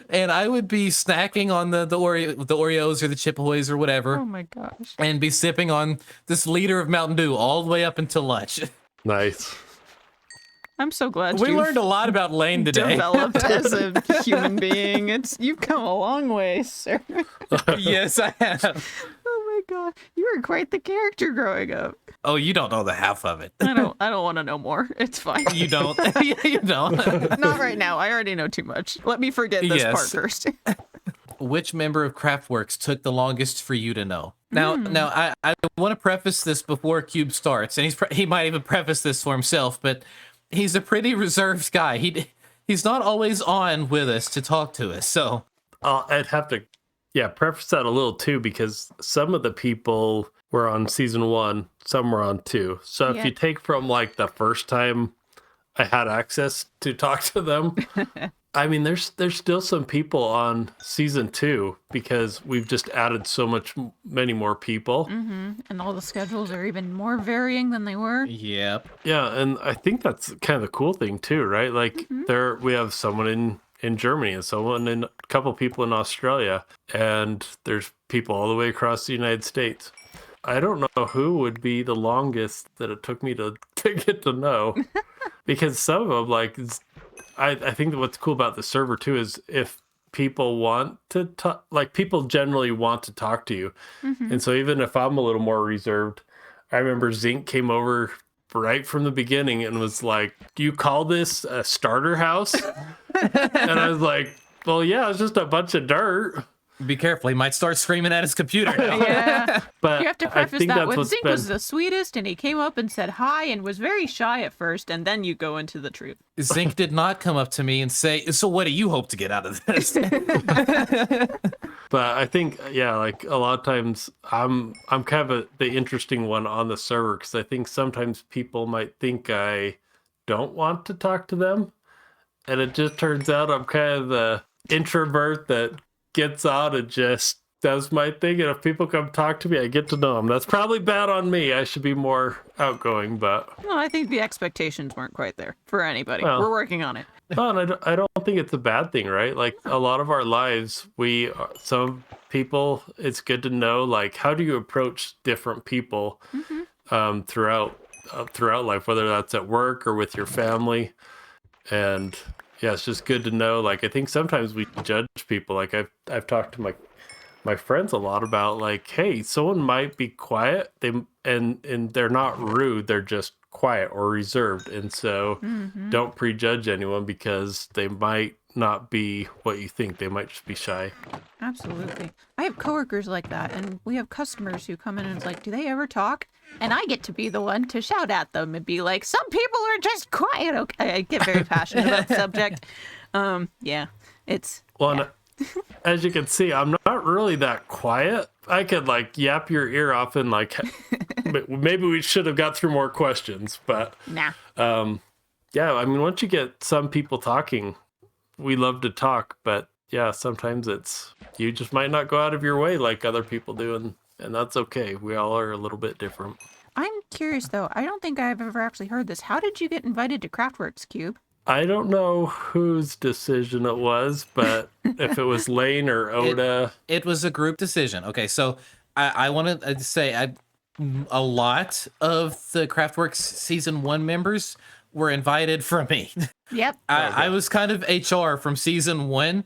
And I would be snacking on the Oreos or the Chip Ahoy's or whatever. Oh my gosh. And be sipping on this liter of Mountain Dew all the way up until lunch. Nice. I'm so glad We you learned a lot about Lane today. developed as a human being. You've come a long way, sir. Yes, I have. Oh my god, you were quite the character growing up. Oh, you don't know the half of it. I don't want to know more. It's fine. You don't. You don't. Not right now. I already know too much. Let me forget this part first. Which member of Kraftwerks took the longest for you to know? Now, I want to preface this before Cube starts, and he might even preface this for himself, but he's a pretty reserved guy. He's not always on with us to talk to us, so I'd have to, preface that a little too, because some of the people were on season 1, some were on 2. So if you take from like the first time I had access to talk to them, I mean, there's still some people on season 2 because we've just added many more people. Mm-hmm. And all the schedules are even more varying than they were. Yep. Yeah, and I think that's kind of the cool thing too, right? Like we have someone in Germany and a couple people in Australia, and there's people all the way across the United States. I don't know who would be the longest that it took me to get to know, because some of them, like, I think that what's cool about the server too is if people want to talk, like people generally want to talk to you. And so even if I'm a little more reserved, I remember Zinc came over right from the beginning and was like, "Do you call this a starter house?" And I was like, "Well, yeah, it's just a bunch of dirt." Be careful, he might start screaming at his computer now. Yeah. But You have to I preface think that that's when what's Zink been- was the sweetest and he came up and said hi and was very shy at first, and then you go into the truth. Zinc did not come up to me and say, "So what do you hope to get out of this?" But I think, like a lot of times I'm kind of the interesting one on the server, because I think sometimes people might think I don't want to talk to them. And it just turns out I'm kind of the introvert that gets out and just does my thing. And if people come talk to me, I get to know them. That's probably bad on me. I should be more outgoing, but... Well, I think the expectations weren't quite there for anybody. Well, We're working on it. Well, and I don't think it's a bad thing, right? Like a lot of our lives, some people, it's good to know, like, how do you approach different people throughout life, whether that's at work or with your family. And yeah, it's just good to know. Like, I think sometimes we judge people. Like I've talked to my friends a lot about, like, hey, someone might be quiet, and they're not rude, they're just quiet or reserved. And so don't prejudge anyone because they might not be what you think. They might just be shy. Absolutely. I have coworkers like that, and we have customers who come in and it's like, do they ever talk? And I get to be the one to shout at them and be like, some people are just quiet. Okay, I get very passionate about the subject. Yeah, it's... Well, yeah. as you can see, I'm not really that quiet. I could like yap your ear off and like, maybe we should have got through more questions, but Nah. yeah, I mean, once you get some people talking, we love to talk, but yeah, sometimes you just might not go out of your way like other people do, and that's okay. We all are a little bit different. I'm curious, though. I don't think I've ever actually heard this. How did you get invited to Craftworks, Cube? I don't know whose decision it was, but if it was Lane or Oda. It was a group decision. Okay, so I wanted to say a lot of the Craftworks season 1 members were invited from me. Yep. I was kind of HR from season 1.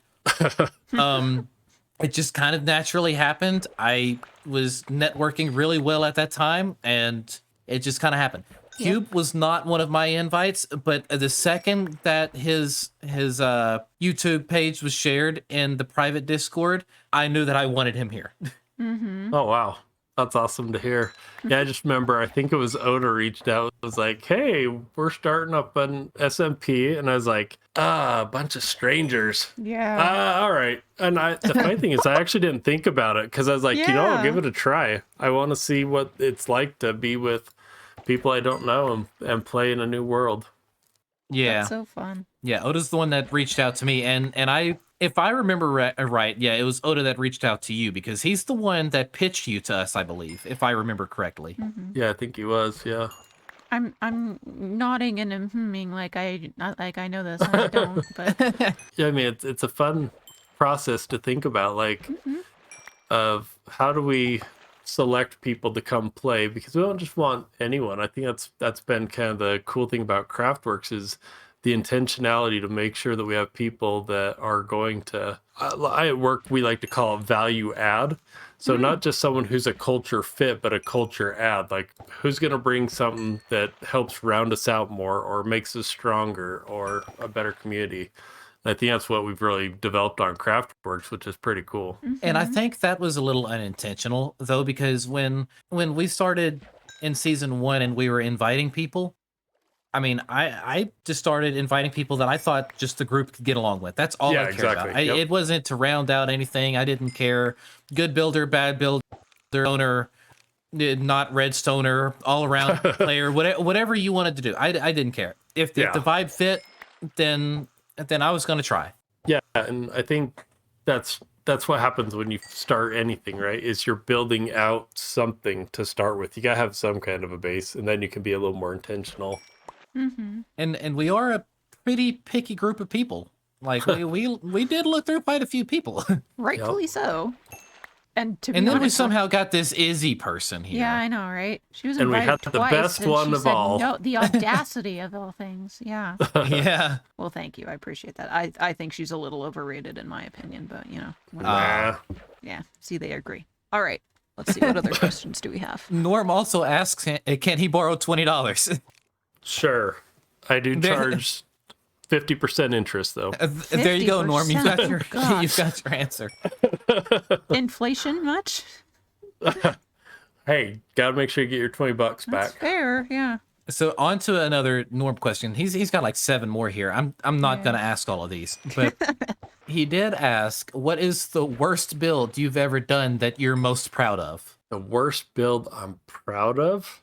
It just kind of naturally happened. I was networking really well at that time, and it just kind of happened. Cube was not one of my invites, but the second that his YouTube page was shared in the private Discord, I knew that I wanted him here. Oh, wow. That's awesome to hear. Yeah, I just remember, I think it was Oda reached out. It was like, hey, we're starting up an SMP. And I was like, a bunch of strangers. Yeah. All right. And the funny thing is, I actually didn't think about it because I was like, I'll give it a try. I want to see what it's like to be with people I don't know and play in a new world. Yeah. That's so fun. Yeah, Oda's the one that reached out to me, and I, if I remember right, yeah, it was Oda that reached out to you because he's the one that pitched you to us, I believe, if I remember correctly. Yeah, I think he was. Yeah. I'm nodding and humming like I know this. I don't, but Yeah, I mean, it's a fun process to think about, like, of how do we select people to come play, because we don't just want anyone. I think that's been kind of the cool thing about Craftworks is the intentionality to make sure that we have people that are going to at work we like to call it value add. So not just someone who's a culture fit, but a culture add, like who's going to bring something that helps round us out more or makes us stronger or a better community. I think that's what we've really developed on Craftworks, which is pretty cool. And I think that was a little unintentional, though, because when we started in season 1 and we were inviting people, I mean, I just started inviting people that I thought just the group could get along with. That's all I cared about. It wasn't to round out anything. I didn't care. Good builder, bad builder, owner, not redstoner, all around player, whatever you wanted to do. I didn't care. If the vibe fit, then I was going to try. Yeah, and I think that's what happens when you start anything, right? Is you're building out something to start with. You got to have some kind of a base, and then you can be a little more intentional. And we are a pretty picky group of people. Like we did look through quite a few people. Rightfully so. And to be and then honest, we somehow got this Izzy person here. Yeah, I know, right? She was and we invited had the twice, best and one she of said all. No, the audacity of all things. Yeah. Yeah. Well, thank you. I appreciate that. I think she's a little overrated in my opinion, but you know. Yeah. See, they agree. All right. Let's see what other questions do we have. Norm also asks, can he borrow $20? Sure. I do charge 50% interest, though. There you go, Norm. You've got your Gosh. you've got your answer. Inflation much? Hey, gotta make sure you get your $20 back. That's fair, yeah. So on to another Norm question. He's got like 7 more here. I'm not gonna ask all of these, but he did ask, what is the worst build you've ever done that you're most proud of? The worst build I'm proud of?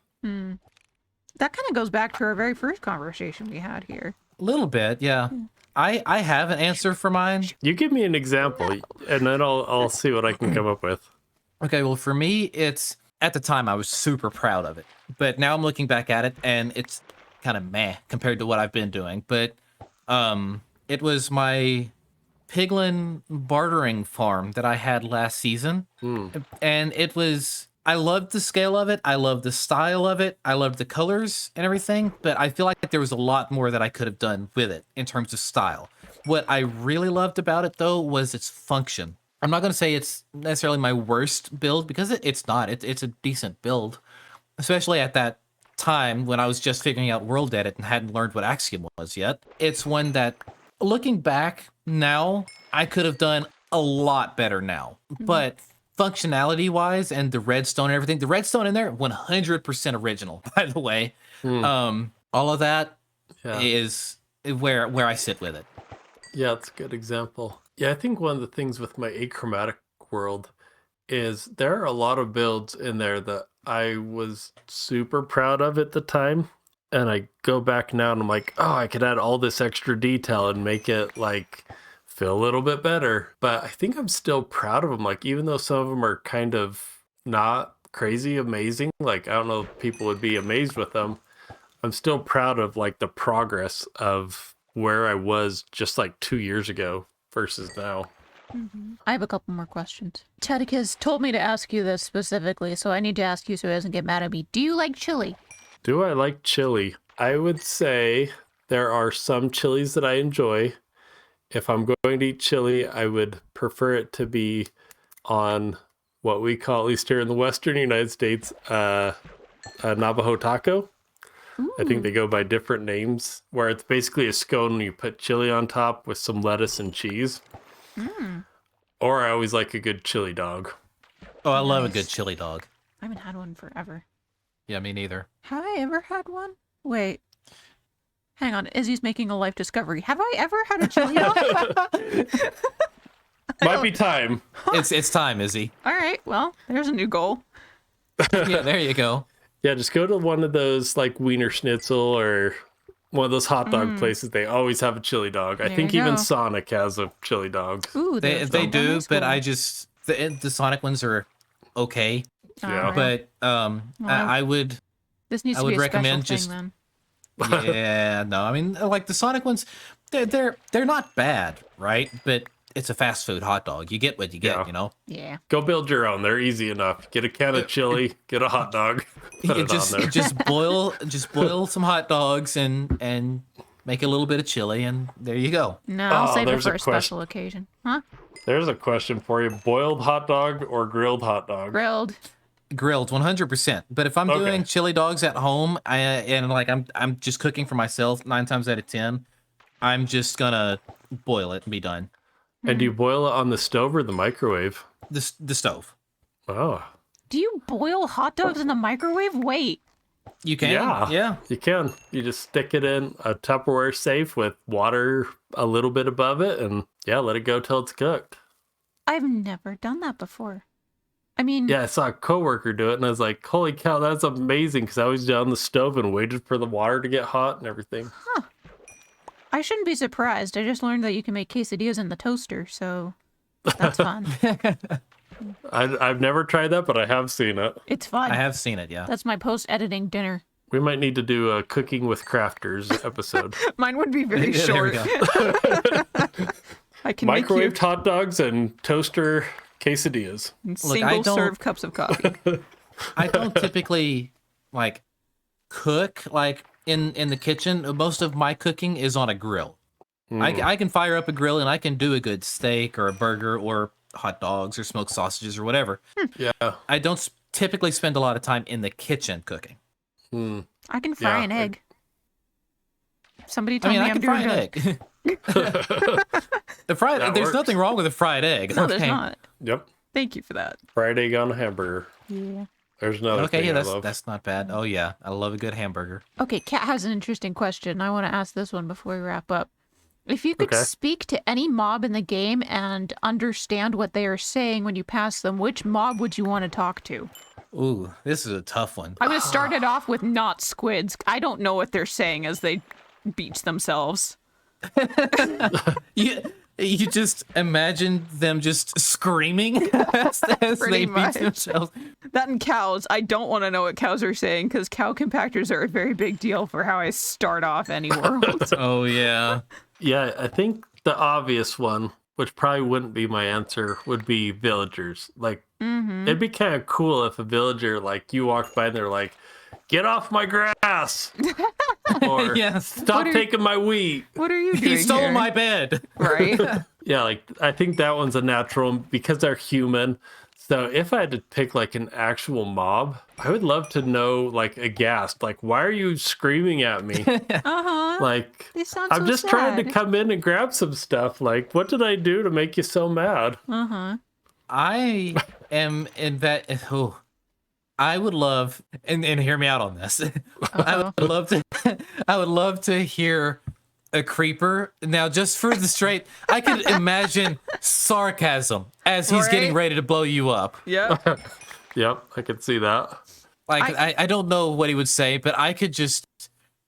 That kind of goes back to our very first conversation we had here. A little bit, yeah. I have an answer for mine. You give me an example, and then I'll see what I can come up with. Okay, well, for me, it's at the time I was super proud of it, but now I'm looking back at it and it's kind of meh compared to what I've been doing. But it was my piglin bartering farm that I had last season, and it was. I loved the scale of it. I loved the style of it. I loved the colors and everything, but I feel like there was a lot more that I could have done with it in terms of style. What I really loved about it, though, was its function. I'm not going to say it's necessarily my worst build because it's not. It's a decent build, especially at that time when I was just figuring out World Edit and hadn't learned what Axiom was yet. It's one that, looking back now, I could have done a lot better now. But functionality-wise and the redstone and everything, the redstone in there, 100% original, by the way. All of that is where I sit with it. Yeah, it's a good example. Yeah, I think one of the things with my achromatic world is there are a lot of builds in there that I was super proud of at the time. And I go back now and I'm like, oh, I could add all this extra detail and make it like feel a little bit better. But I think I'm still proud of them. Like, even though some of them are kind of not crazy amazing, like, I don't know if people would be amazed with them. I'm still proud of like the progress of where I was just like 2 years ago versus now. I have a couple more questions. Tedicus told me to ask you this specifically, so I need to ask you so he doesn't get mad at me. Do you like chili? Do I like chili? I would say there are some chilies that I enjoy. If I'm going to eat chili, I would prefer it to be on what we call, at least here in the Western United States, a Navajo taco. Ooh. I think they go by different names, where it's basically a scone and you put chili on top with some lettuce and cheese. Or I always like a good chili dog. Oh, I love a good chili dog. I haven't had one forever. Yeah, me neither. Have I ever had one? Wait. Hang on. Izzy's making a life discovery. Have I ever had a chili dog? Might be time. It's time, Izzy. All right. Well, there's a new goal. Yeah, there you go. Yeah, just go to one of those like Wiener Schnitzel or one of those hot dog places. They always have a chili dog. I think even Sonic has a chili dog. Ooh, they do, but I just the Sonic ones are okay. Yeah. But I would This needs I to would be a recommend special just thing, then. yeah, no, I mean like the Sonic ones, they're not bad, right? But it's a fast food hot dog. You get what you get, you know. Yeah. Go build your own. They're easy enough. Get a can of chili, get a hot dog, put it on there. Just boil some hot dogs and make a little bit of chili, and there you go. No, I'll save it there's for a a special occasion. Huh? There's a question for you. Boiled hot dog or grilled hot dog? Grilled. Grilled 100%. But if I'm doing chili dogs at home, I'm just cooking for myself 9 times out of 10, I'm just gonna boil it and be done. And do you boil it on the stove or the microwave? The stove. Oh. Do you boil hot dogs in the microwave? Wait. You can. Yeah. You can. You just stick it in a Tupperware safe with water a little bit above it and let it go till it's cooked. I've never done that before. I mean... Yeah, I saw a coworker do it and I was like, holy cow, that's amazing, because I was down the stove and waited for the water to get hot and everything. Huh. I shouldn't be surprised. I just learned that you can make quesadillas in the toaster, so that's fun. I've never tried that, but I have seen it. It's fun. I have seen it, yeah. That's my post-editing dinner. We might need to do a cooking with crafters episode. Mine would be very Yeah, short. there we go. I can Microwaved hot dogs and toaster quesadillas. Single-serve cups of coffee. I don't typically cook in the kitchen. Most of my cooking is on a grill. I can fire up a grill and I can do a good steak or a burger or hot dogs or smoked sausages or whatever. Yeah. I don't typically spend a lot of time in the kitchen cooking. I can fry an egg. Somebody tell me I'm doing good. There's nothing wrong with a fried egg. No, there's not. Yep. Thank you for that. Fried egg on a hamburger. Yeah. There's another thing I love. That's not bad. Oh yeah, I love a good hamburger. Okay, Kat has an interesting question. I want to ask this one before we wrap up. If you could speak to any mob in the game and understand what they are saying when you pass them, which mob would you want to talk to? Ooh, this is a tough one. I'm going to start it off with not squids. I don't know what they're saying as they beach themselves. You just imagine them just screaming as they beat themselves. That and cows. I don't want to know what cows are saying because cow compactors are a very big deal for how I start off any world. Oh, yeah. Yeah, I think the obvious one, which probably wouldn't be my answer, would be villagers. Like, it'd be kind of cool if a villager, you walked by and they're like, get off my grass! Or, stop taking my wheat! What are you doing He stole here? my bed! Right? Yeah, I think that one's a natural because they're human. So if I had to pick like an actual mob, I would love to know like aghast, like why are you screaming at me? Like They sound I'm so just trying to sad. come in and grab some stuff. Like what did I do to make you so mad? I am in that. Oh, I would love, and hear me out on this. I would love to. I would love to hear a creeper. Now, just for the straight, I could imagine sarcasm as he's getting ready to blow you up. Yeah. Yep, I could see that. Like, I don't know what he would say, but I could just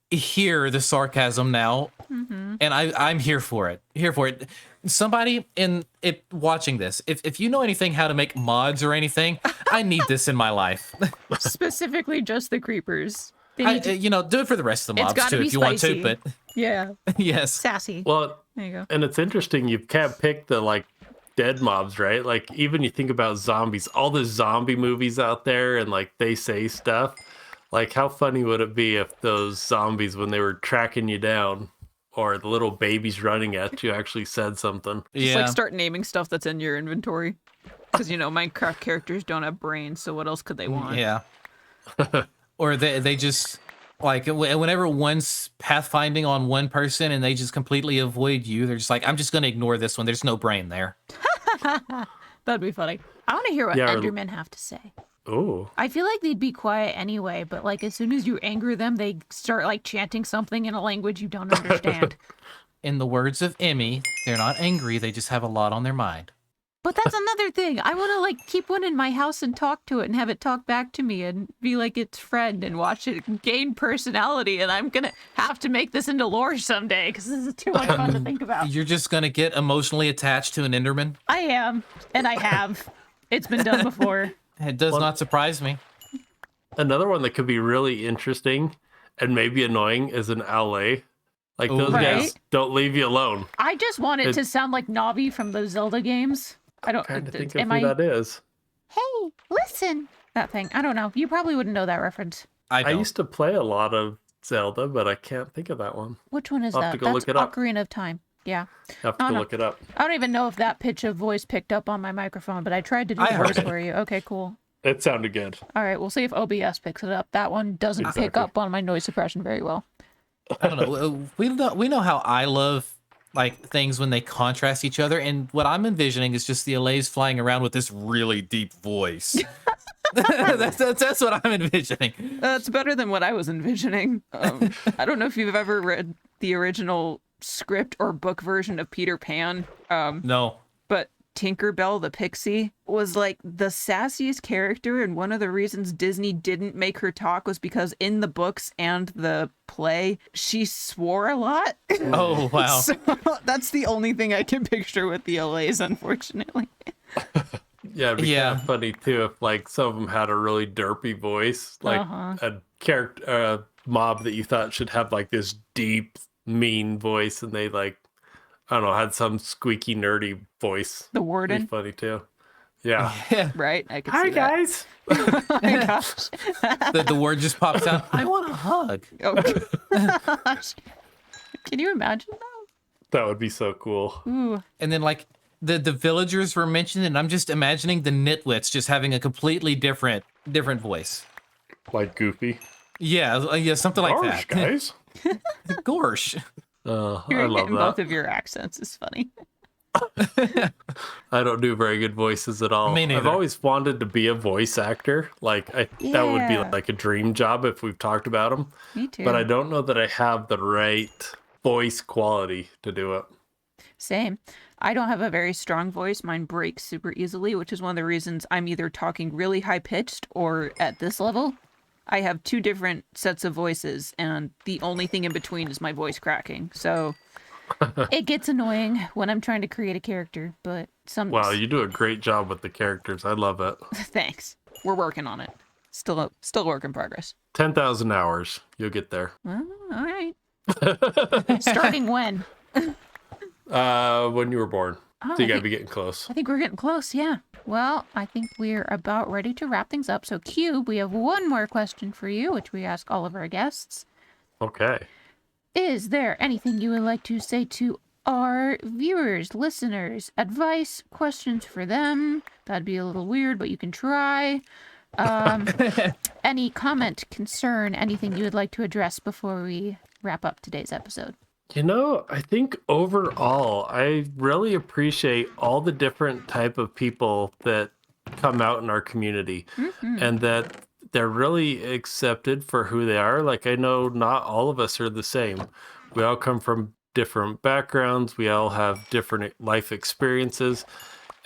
hear the sarcasm now, and I'm here for it. Here for it. Somebody in it watching this, if you know anything how to make mods or anything, I need this in my life. Specifically, just the creepers. They need to... Do it for the rest of the It's mobs gotta too be if you want to. spicy. But Yeah. yes, Sassy. Well, There you go. and it's interesting, you can't pick the like dead mobs, right? Like even you think about zombies, all the zombie movies out there and like they say stuff. Like how funny would it be if those zombies when they were tracking you down or the little babies running at you actually said something? Just like start naming stuff that's in your inventory. Because, Minecraft characters don't have brains, so what else could they want? Yeah. Or they just, like, whenever one's pathfinding on one person and they just completely avoid you, they're just like, I'm just going to ignore this one. There's no brain there. That'd be funny. I want to hear what Endermen have to say. Oh. I feel like they'd be quiet anyway, but like as soon as you anger them, they start like chanting something in a language you don't understand. In the words of Emmy, they're not angry. They just have a lot on their mind. But that's another thing. I want to like keep one in my house and talk to it and have it talk back to me and be like its friend and watch it gain personality. And I'm going to have to make this into lore someday because this is too much fun to think about. You're just going to get emotionally attached to an Enderman? I am. And I have. It's been done before. It does not surprise me. Another one that could be really interesting and maybe annoying is an LA. Like those guys don't leave you alone. I just want it to sound like Navi from the Zelda games. I'm trying to think of who that is. Hey, listen. That thing. I don't know. You probably wouldn't know that reference. I used to play a lot of Zelda, but I can't think of that one. Which one is I'll that? have to go That's look it up. Ocarina of Time. Yeah. Have to go look it up. I don't even know if that pitch of voice picked up on my microphone, but I tried to do the voice for you. Okay, cool. It sounded good. All right, we'll see if OBS picks it up. That one doesn't pick up on my noise suppression very well. I don't know. We know how I love like things when they contrast each other, and what I'm envisioning is just the Allays flying around with this really deep voice. that's what I'm envisioning. That's better than what I was envisioning. I don't know if you've ever read the original script or book version of Peter Pan. No. But Tinkerbell the Pixie was like the sassiest character, and one of the reasons Disney didn't make her talk was because in the books and the play she swore a lot. Oh wow. So that's the only thing I can picture with the LAs, unfortunately. Yeah, it'd be kind of funny too if like some of them had a really derpy voice, like a character mob that you thought should have like this deep mean voice, and they like I don't know, had some squeaky nerdy voice. The warden. It'd be funny too. Yeah. Right? I could Hi see that. guys. Oh my gosh. The word just pops out. I want a hug. Oh gosh. Can you imagine that? That would be so cool. Ooh. And then like the villagers were mentioned, and I'm just imagining the nitwits just having a completely different voice. Like Goofy. Yeah, something like Gosh, that. guys. Gorsh. I love Hearing that. both of your accents is funny. I don't do very good voices at all. Me neither. I've always wanted to be a voice actor. Like that would be like a dream job if we've talked about them. Me too. But I don't know that I have the right voice quality to do it. Same. I don't have a very strong voice. Mine breaks super easily, which is one of the reasons I'm either talking really high pitched or at this level. I have two different sets of voices, and the only thing in between is my voice cracking. So it gets annoying when I'm trying to create a character, but Wow, you do a great job with the characters. I love it. Thanks. We're working on it. Still a work in progress. 10,000 hours. You'll get there. Well, all right. Starting when? When you were born. Oh, So you gotta be getting close. I think we're getting close, yeah. Well, I think we're about ready to wrap things up. So, Cube, we have one more question for you, which we ask all of our guests. Okay. Is there anything you would like to say to our viewers, listeners, advice, questions for them. That'd be a little weird, but you can try. Any comment, concern, anything you would like to address before we wrap up today's episode? I think overall, I really appreciate all the different type of people that come out in our community, and that they're really accepted for who they are. Like, I know not all of us are the same. We all come from different backgrounds. We all have different life experiences.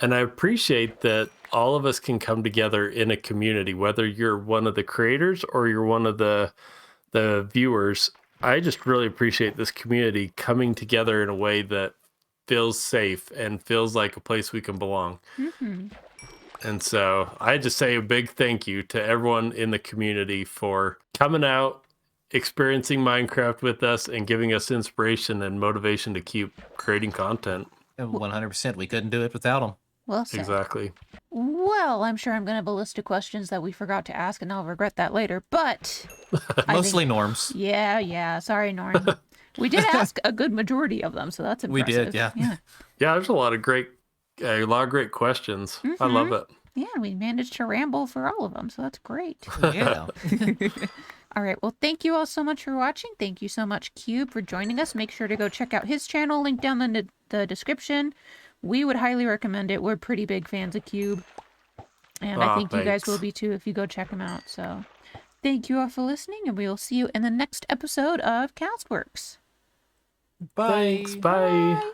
And I appreciate that all of us can come together in a community, whether you're one of the creators or you're one of the viewers. I just really appreciate this community coming together in a way that feels safe and feels like a place we can belong. And so I just say a big thank you to everyone in the community for coming out, experiencing Minecraft with us, and giving us inspiration and motivation to keep creating content. 100%. We couldn't do it without them. Well said. Exactly. Well, I'm sure I'm going to have a list of questions that we forgot to ask, and I'll regret that later, but... Mostly Norms. Yeah. Sorry, Norm. We did ask a good majority of them, so that's impressive. We did, yeah. Yeah, there's a lot of great questions. I love it. Yeah, we managed to ramble for all of them, so that's great. Yeah. All right, well, thank you all so much for watching. Thank you so much, Cube, for joining us. Make sure to go check out his channel, link down in the description. We would highly recommend it. We're pretty big fans of Cube. And I think you guys will be too if you go check him out. So thank you all for listening, and we will see you in the next episode of Castworks. Bye. Thanks. Bye.